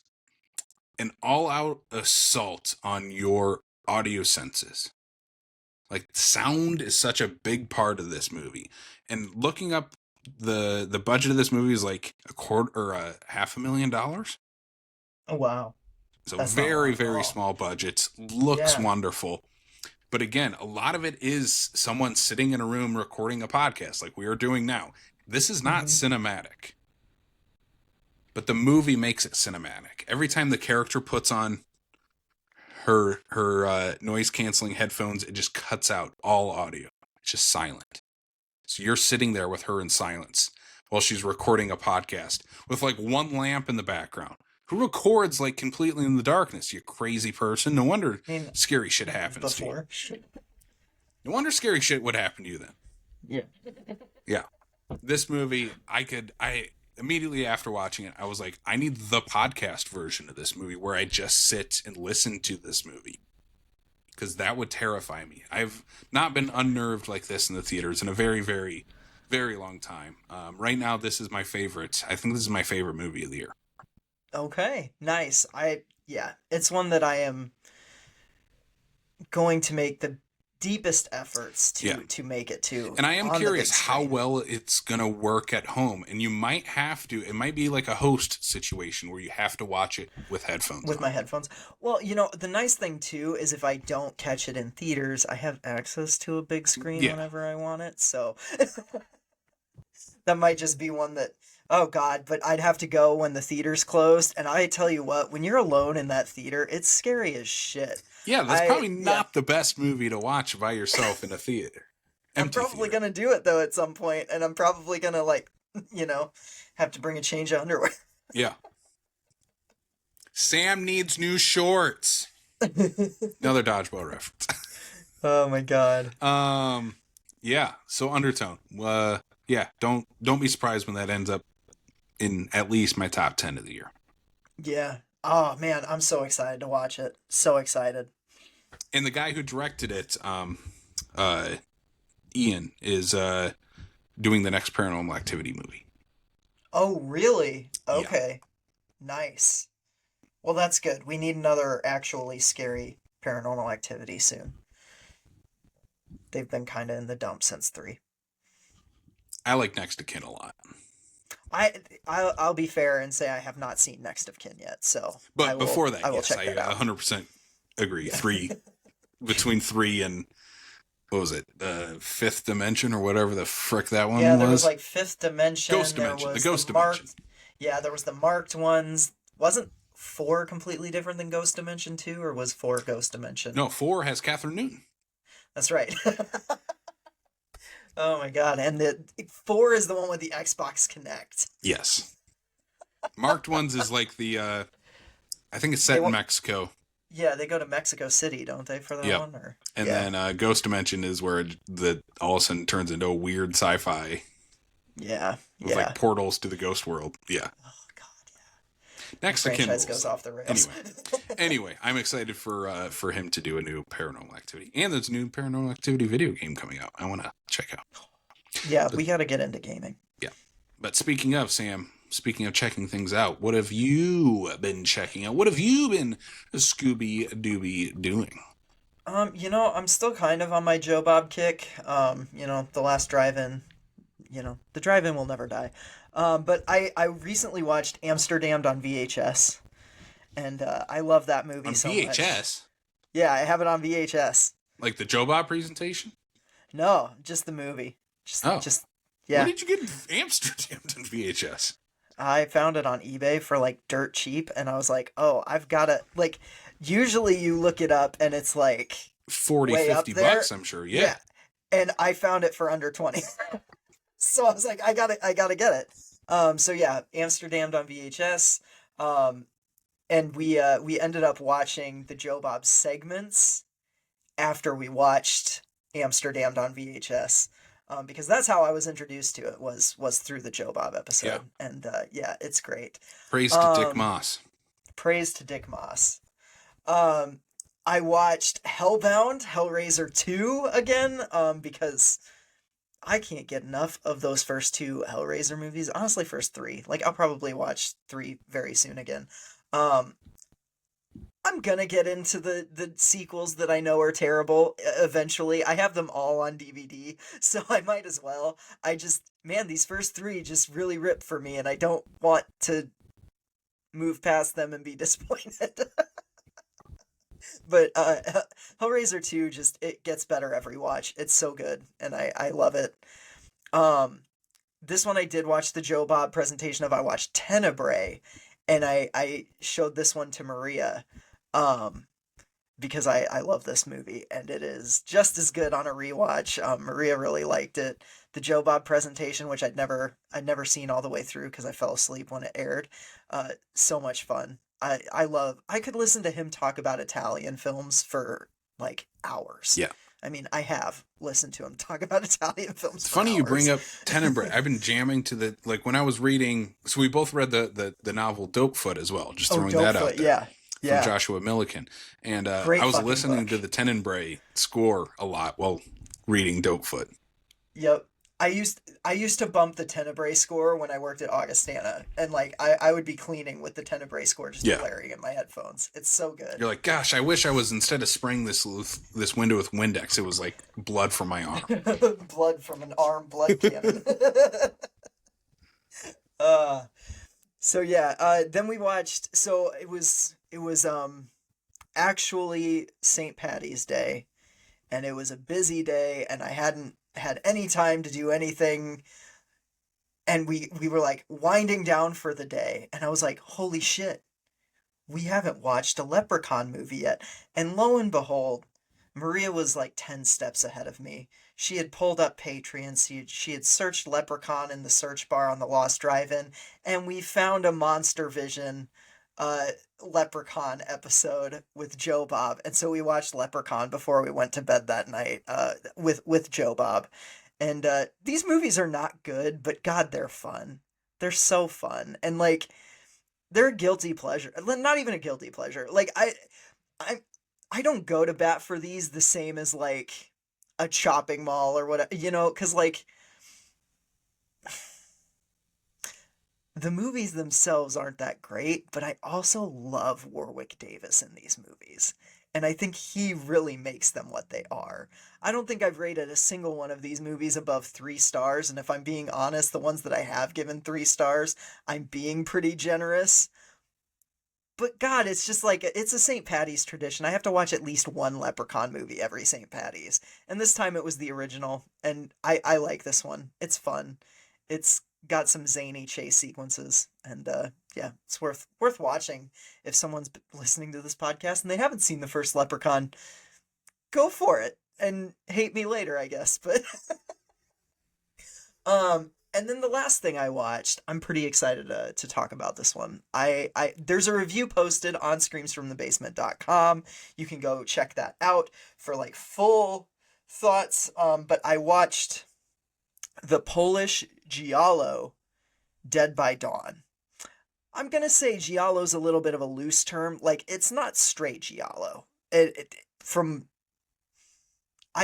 an all-out assault on your audio senses. Like sound is such a big part of this movie. And looking up the budget of this movie is like a quarter or a $500,000. Oh wow, So that's not a very, lot at very all. small budgets. Looks Yeah. wonderful. But again, a lot of it is someone sitting in a room recording a podcast like we are doing now. This is not Hmm. cinematic. But the movie makes it cinematic. Every time the character puts on her noise canceling headphones, it just cuts out all audio. It's just silent. So you're sitting there with her in silence while she's recording a podcast with like one lamp in the background. Who records like completely in the darkness? You crazy person. No wonder I mean, scary shit happens to you. before. No wonder scary shit would happen to you then. Yeah. Yeah. This movie, I immediately after watching it, I was like, I need the podcast version of this movie where I just sit and listen to this movie. Because that would terrify me. I've not been unnerved like this in the theaters in a very, very, very long time. Right now, this is my favorite. I think this is my favorite movie of the year. Okay, nice. Yeah, it's one that I am going to make the deepest efforts Yeah. to make it to And I am on the big curious how screen. well it's going to work at home. And you might have to, it might be like a host situation where you have to watch it with headphones With on. my headphones. Well, the nice thing too is if I don't catch it in theaters, I have access to a big screen Yeah. whenever I want it. So that might just be one that, oh God, but I'd have to go when the theater's closed. And I tell you what, when you're alone in that theater, it's scary as shit. Yeah, that's I- probably yeah. not the best movie to watch by yourself in a theater. I'm Empty probably theater. gonna do it though at some point, and I'm probably gonna like, have to bring a change of underwear. Yeah. Sam needs new shorts. Another dodgeball reference. Oh my God. Yeah. So Undertone. Yeah. Don't be surprised when that ends up in at least my top 10 of the year. Yeah. Oh man, I'm so excited to watch it. So excited. And the guy who directed it, Ian, is doing the next Paranormal Activity movie. Oh really? Okay. Nice. Well, that's good. We need another actually scary Paranormal Activity soon. They've been kind of in the dump since 3. I like Next to Kin a lot. I'll be fair and say I have not seen Next of Kin yet, so But before that, I will yes, check I that out. 100% agree. 3, between 3 and, what was it, Fifth Dimension or whatever the frick that one was? Yeah, there was like Fifth Dimension. Ghost Dimension, There was the Ghost marked, Dimension. Yeah, there was the marked ones. Wasn't 4 completely different than Ghost Dimension 2, or was 4 Ghost Dimension? No, 4 has Catherine Newton. That's right. Oh my God! And the 4 is the one with the Xbox Connect. Yes. Marked ones is like the, I think it's set in Mexico. Yeah, they go to Mexico City, don't they, for that Yep. one? Or And yeah. then Ghost Dimension is where the all of a sudden turns into a weird sci-fi Yeah, with yeah. like portals to the ghost world. Yeah. Oh God, yeah. Next The to Kin franchise rules. goes off the rails. Anyway, I'm excited for him to do a new Paranormal Activity, and there's a new Paranormal Activity video game coming out. I want to check out. Yeah, we got to get into gaming. Yeah, but speaking of Sam, speaking of checking things out, what have you been checking out? What have you been Scooby Dooby doing? I'm still kind of on my Joe Bob kick. The last drive-in, the drive-in will never die. But I recently watched Amsterdam on VHS, and I love that movie On so much. VHS? Yeah, I have it on VHS. Like the Joe Bob presentation? No, just the movie. Yeah. Where did you get Amsterdam on VHS? I found it on eBay for like dirt cheap, and I was like, oh, I've got to, like, usually you look it up and it's like 40, way up 50 there. bucks, I'm sure. Yeah. And I found it for under 20. So I was like, I gotta get it. So yeah, Amsterdam on VHS. And we ended up watching the Joe Bob segments after we watched Amsterdam on VHS. Because that's how I was introduced to it was through the Joe Bob episode. Yeah. And yeah, it's great. Praise to Dick Moss. Praise to Dick Moss. I watched Hellbound, Hellraiser 2 again, because I can't get enough of those first 2 Hellraiser movies. Honestly, first 3. Like, I'll probably watch 3 very soon again. I'm I'm gonna get into the sequels that I know are terrible eventually. I have them all on DVD, so I might as well. I just, man, these first three just really rip for me, and I don't want to move past them and be disappointed. But Hellraiser 2 just, it gets better every watch. It's so good, and I love it. Um, this one I did watch the Joe Bob presentation of. I watched Tenebrae, and I showed this one to Maria, um, because I love this movie, and it is just as good on a rewatch. Maria really liked it. The Joe Bob presentation, which I'd never seen all the way through because I fell asleep when it aired. So much fun. I could listen to him talk about Italian films for like hours. Yeah. I mean, I have listened to him talk about Italian films. It's for funny hours. you bring up Tenebrae. I've been jamming to the, like, when I was reading, so we both read the novel Dopefoot as well, just throwing that out there. Yeah. Yeah. From Joshua Milliken. And Great I was fucking listening book. to the Tenebrae score a lot while reading Dopefoot. Yep. I used to bump the Tenebrae score when I worked at Augustana, and like I would be cleaning with the Tenebrae score just blaring in my headphones. It's so good. You're like, gosh, I wish I was, instead of spraying this window with Windex, it was like blood from my arm. Blood from an arm, blood cannon. So yeah, then we watched, so it was actually St. Patty's Day, and it was a busy day, and I hadn't had any time to do anything, and we were like winding down for the day, and I was like, holy shit, we haven't watched a Leprechaun movie yet. And lo and behold, Maria was like 10 steps ahead of me. She had pulled up Patreon, she had searched Leprechaun in the search bar on the Lost Drive-In, and we found a Monster Vision Leprechaun episode with Joe Bob. And so we watched Leprechaun before we went to bed that night with Joe Bob. And these movies are not good, but God, they're fun. They're so fun. And like, they're a guilty pleasure. Not even a guilty pleasure. Like I don't go to bat for these the same as like a Chopping Mall or whatever, you know, because like the movies themselves aren't that great, but I also love Warwick Davis in these movies. And I think he really makes them what they are. I don't think I've rated a single one of these movies above 3 stars. And if I'm being honest, the ones that I have given 3 stars, I'm being pretty generous. But God, it's just like, it's a St. Patty's tradition. I have to watch at least one Leprechaun movie every St. Patty's. And this time it was the original. And I like this one. It's fun. It's got some zany chase sequences. And yeah, it's worth watching. If someone's listening to this podcast and they haven't seen the first Leprechaun, go for it. And hate me later, I guess. But and then the last thing I watched, I'm pretty excited to talk about this one. There's a review posted on screamsfromthebasement.com. You can go check that out for like full thoughts. But I watched the Polish Giallo, Dead by Dawn. I'm gonna say Giallo's a little bit of a loose term. Like, it's not straight Giallo. I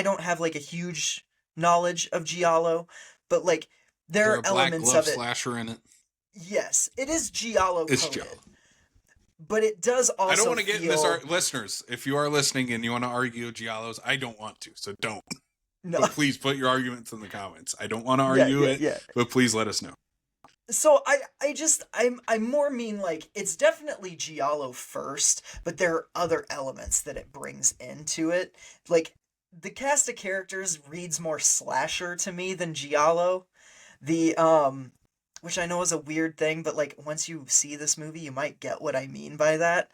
don't have like a huge knowledge of Giallo, but like, there are elements of it. Slasher in it. Yes, it is Giallo coded. It's Giallo. But it does also I don't want to get in this. Listeners, if you are listening and you want to argue Giallos, I don't want to, so don't. No. But please put your arguments in the comments. I don't want to argue it, but please let us know. So I'm more mean like, it's definitely Giallo first, but there are other elements that it brings into it. Like, the cast of characters reads more slasher to me than Giallo. Which I know is a weird thing, but like, once you see this movie, you might get what I mean by that.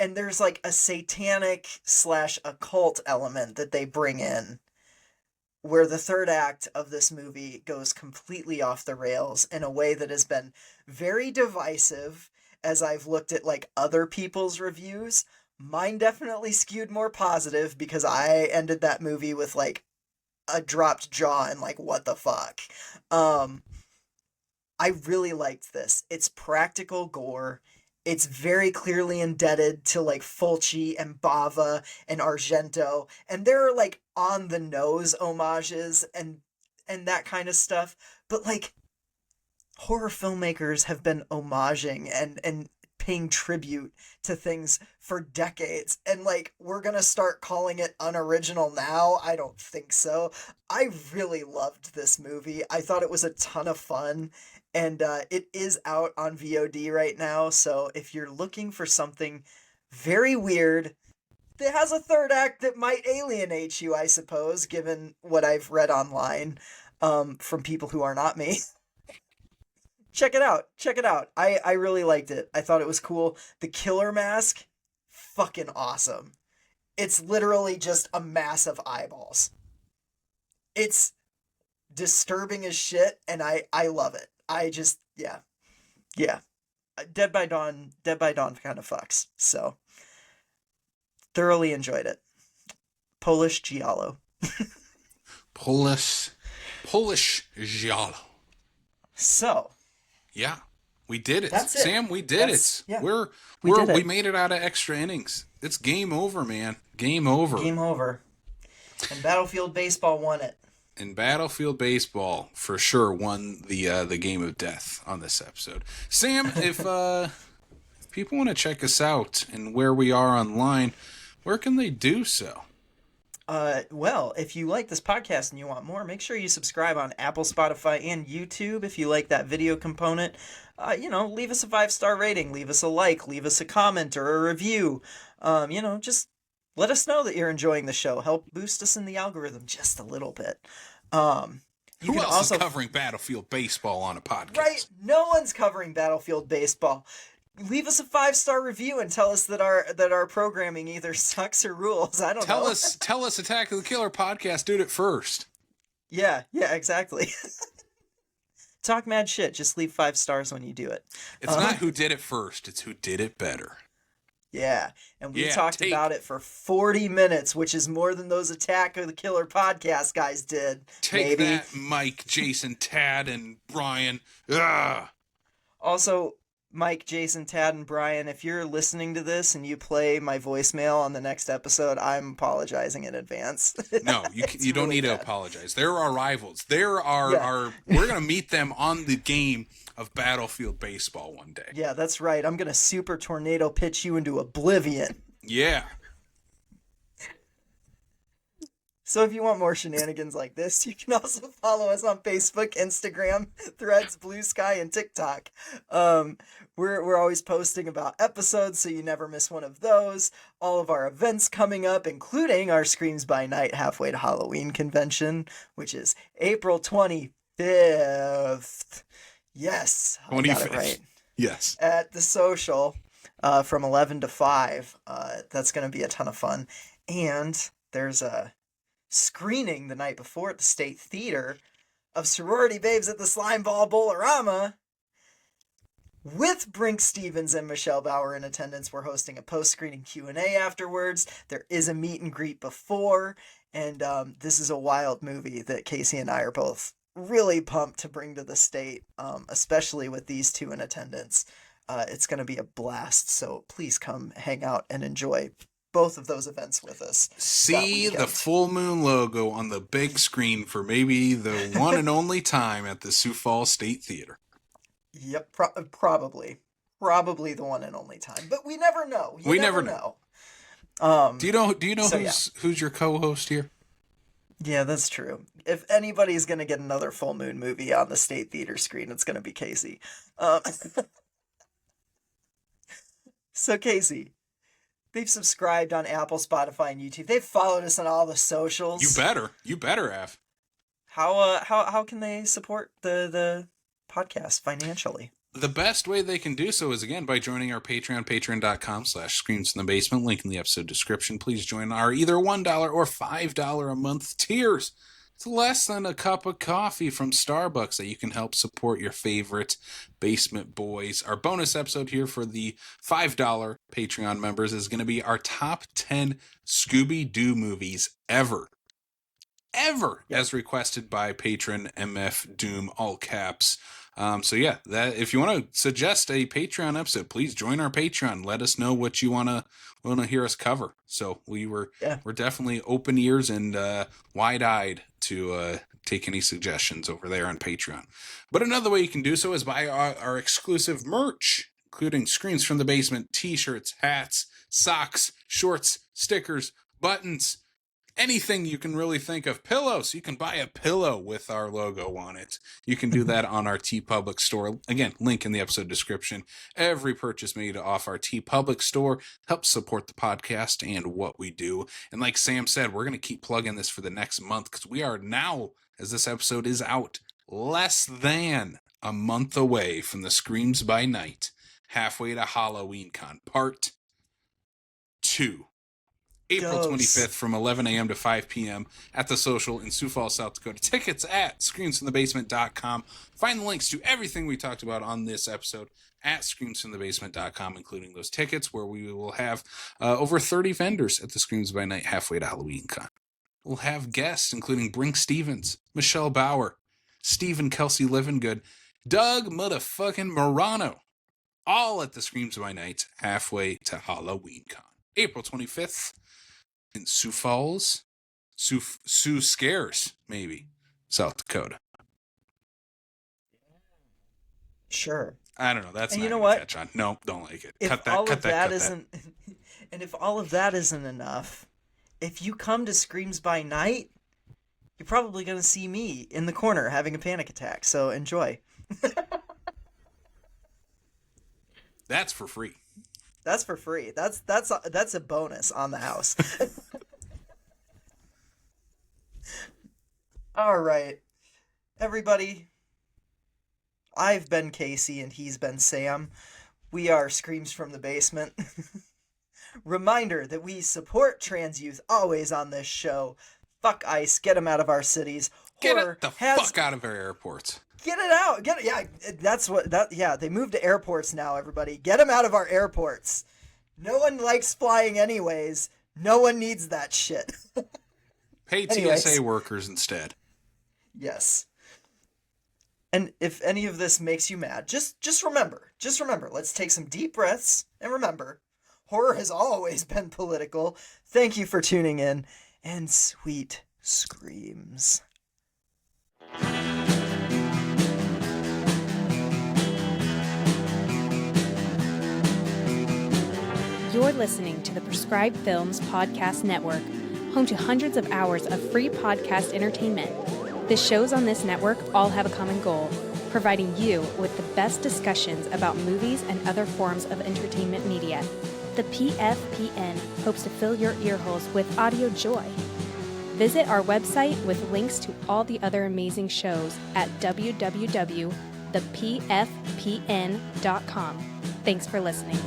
And there's like a satanic / occult element that they bring in, where the third act of this movie goes completely off the rails in a way that has been very divisive as I've looked at like other people's reviews. Mine definitely skewed more positive because I ended that movie with like a dropped jaw and like, what the fuck. I really liked this. It's practical gore. It's very clearly indebted to like Fulci and Bava and Argento, and there are like on the nose homages and that kind of stuff. But like, horror filmmakers have been homaging and paying tribute to things for decades. And like, we're going to start calling it unoriginal now? I don't think so. I really loved this movie. I thought it was a ton of fun. And it is out on VOD right now. So if you're looking for something very weird, that has a third act that might alienate you, I suppose, given what I've read online from people who are not me. Check it out. Check it out. I really liked it. I thought it was cool. The killer mask, fucking awesome. It's literally just a mass of eyeballs. It's disturbing as shit, and I love it. I just, yeah. Yeah. Dead by Dawn kind of fucks. So, thoroughly enjoyed it. Polish Giallo. Polish giallo. So, yeah, we did it. That's it. Sam, we did it. Yeah, We made it out of extra innings. It's game over, man. Game over. Game over. And Battlefield Baseball won it. And Battlefield Baseball for sure won the game of death on this episode. Sam, if people want to check us out and where we are online, where can they do so? Well, if you like this podcast and you want more, make sure you subscribe on Apple, Spotify, and YouTube. If you like that video component, leave us a 5-star rating, leave us a like, leave us a comment or a review. Just let us know that you're enjoying the show. Help boost us in the algorithm just a little bit. Who else is covering Battlefield Baseball on a podcast? Right? No one's covering Battlefield Baseball. Leave us a 5-star review and tell us that our programming either sucks or rules. I don't know. Tell us Attack of the Killer podcast did it first. Yeah, exactly. Talk mad shit. Just leave 5 stars when you do it. It's not who did it first. It's who did it better. Yeah, and we talked about it for 40 minutes, which is more than those Attack of the Killer podcast guys did. Take that, Mike, Jason, Tad, and Brian. Ugh. Also, Mike, Jason, Tad, and Brian, if you're listening to this and you play my voicemail on the next episode, I'm apologizing in advance. No, you don't need to apologize. They're our rivals. We're going to meet them on the game of Battlefield Baseball one day. Yeah, that's right. I'm going to super tornado pitch you into oblivion. Yeah. So if you want more shenanigans like this, you can also follow us on Facebook, Instagram, Threads, Blue Sky, and TikTok. We're always posting about episodes, so you never miss one of those. All of our events coming up, including our Screams by Night Halfway to Halloween convention, which is April 25th. Yes, I got it right. Yes. At the Social from 11 to 5. That's going to be a ton of fun. And there's a screening the night before at the State Theater of Sorority Babes at the Slimeball Bolorama. With Brink Stevens and Michelle Bauer in attendance, we're hosting a post-screening Q&A afterwards. There is a meet and greet before, and this is a wild movie that Casey and I are both really pumped to bring to the state, especially with these two in attendance. It's going to be a blast, so please come hang out and enjoy both of those events with us. See the full moon logo on the big screen for maybe the one and only time at the Sioux Falls State Theater. Yep, probably the one and only time, but we never know. We never know. Do you know who's your co-host here? Yeah, that's true. If anybody's gonna get another full moon movie on the State Theater screen, it's gonna be Casey. So Casey, they've subscribed on Apple, Spotify, and YouTube. They've followed us on all the socials. You better have. How can they support the podcast financially? The best way they can do so is, again, by joining our Patreon, patreon.com/Screams in the Basement, link in the episode description. Please join our either $1 or $5 a month tiers. It's less than a cup of coffee from Starbucks that you can help support your favorite basement boys. Our bonus episode here for the $5 Patreon members is going to be our top 10 Scooby-Doo movies ever. Yep. As requested by patron MF Doom, all caps. So yeah, that if you want to suggest a Patreon episode, please join our Patreon. Let us know what you want to hear us cover. So we're definitely open ears and wide-eyed to take any suggestions over there on Patreon. But another way you can do so is buy our exclusive merch. including Screams from the Basement, t-shirts, hats, socks, shorts, stickers, buttons, anything you can really think of. Pillows. You can buy a pillow with our logo on it. You can do that on our TeePublic store. Again, link in the episode description. Every purchase made off our TeePublic store helps support the podcast and what we do. And like Sam said, we're going to keep plugging this for the next month because we are now, as this episode is out, less than a month away from the Screams by Night, halfway to Halloween Con, Part 2. April 25th from 11 a.m. to 5 p.m. at the Social in Sioux Falls, South Dakota. Tickets at screamsfromthebasement.com. Find the links to everything we talked about on this episode at screamsfromthebasement.com, including those tickets, where we will have over 30 vendors at the Screams by Night halfway to Halloween Con. We'll have guests including Brink Stevens, Michelle Bauer, Stephen Kelsey Livingood, Doug motherfucking Morano, all at the Screams by Night halfway to Halloween Con. April 25th. In Sioux Falls, Sioux Scares, maybe, South Dakota. Sure. I don't know. That's and not you know gonna what? catch on. No, don't like it. If Cut that. all Cut of that. that Cut isn't, and if all of that isn't enough, if you come to Screams by Night, you're probably gonna see me in the corner having a panic attack. So enjoy. That's for free. That's for free. That's a bonus on the house. All right, everybody. I've been Casey and he's been Sam. We are Screams from the Basement. Reminder that we support trans youth always on this show. Fuck ICE. Get them out of our cities. Get the fuck out of our airports. Get it out. Get it. Yeah, that's what that. Yeah, they moved to airports now. Everybody, get them out of our airports. No one likes flying, anyways. No one needs that shit. Pay TSA workers instead. Yes. And if any of this makes you mad, just remember. Let's take some deep breaths and remember, horror has always been political. Thank you for tuning in, and sweet screams. You're listening to the Prescribed Films Podcast Network, home to hundreds of hours of free podcast entertainment. The shows on this network all have a common goal, providing you with the best discussions about movies and other forms of entertainment media. The PFPN hopes to fill your earholes with audio joy. Visit our website with links to all the other amazing shows at www.thepfpn.com. Thanks for listening.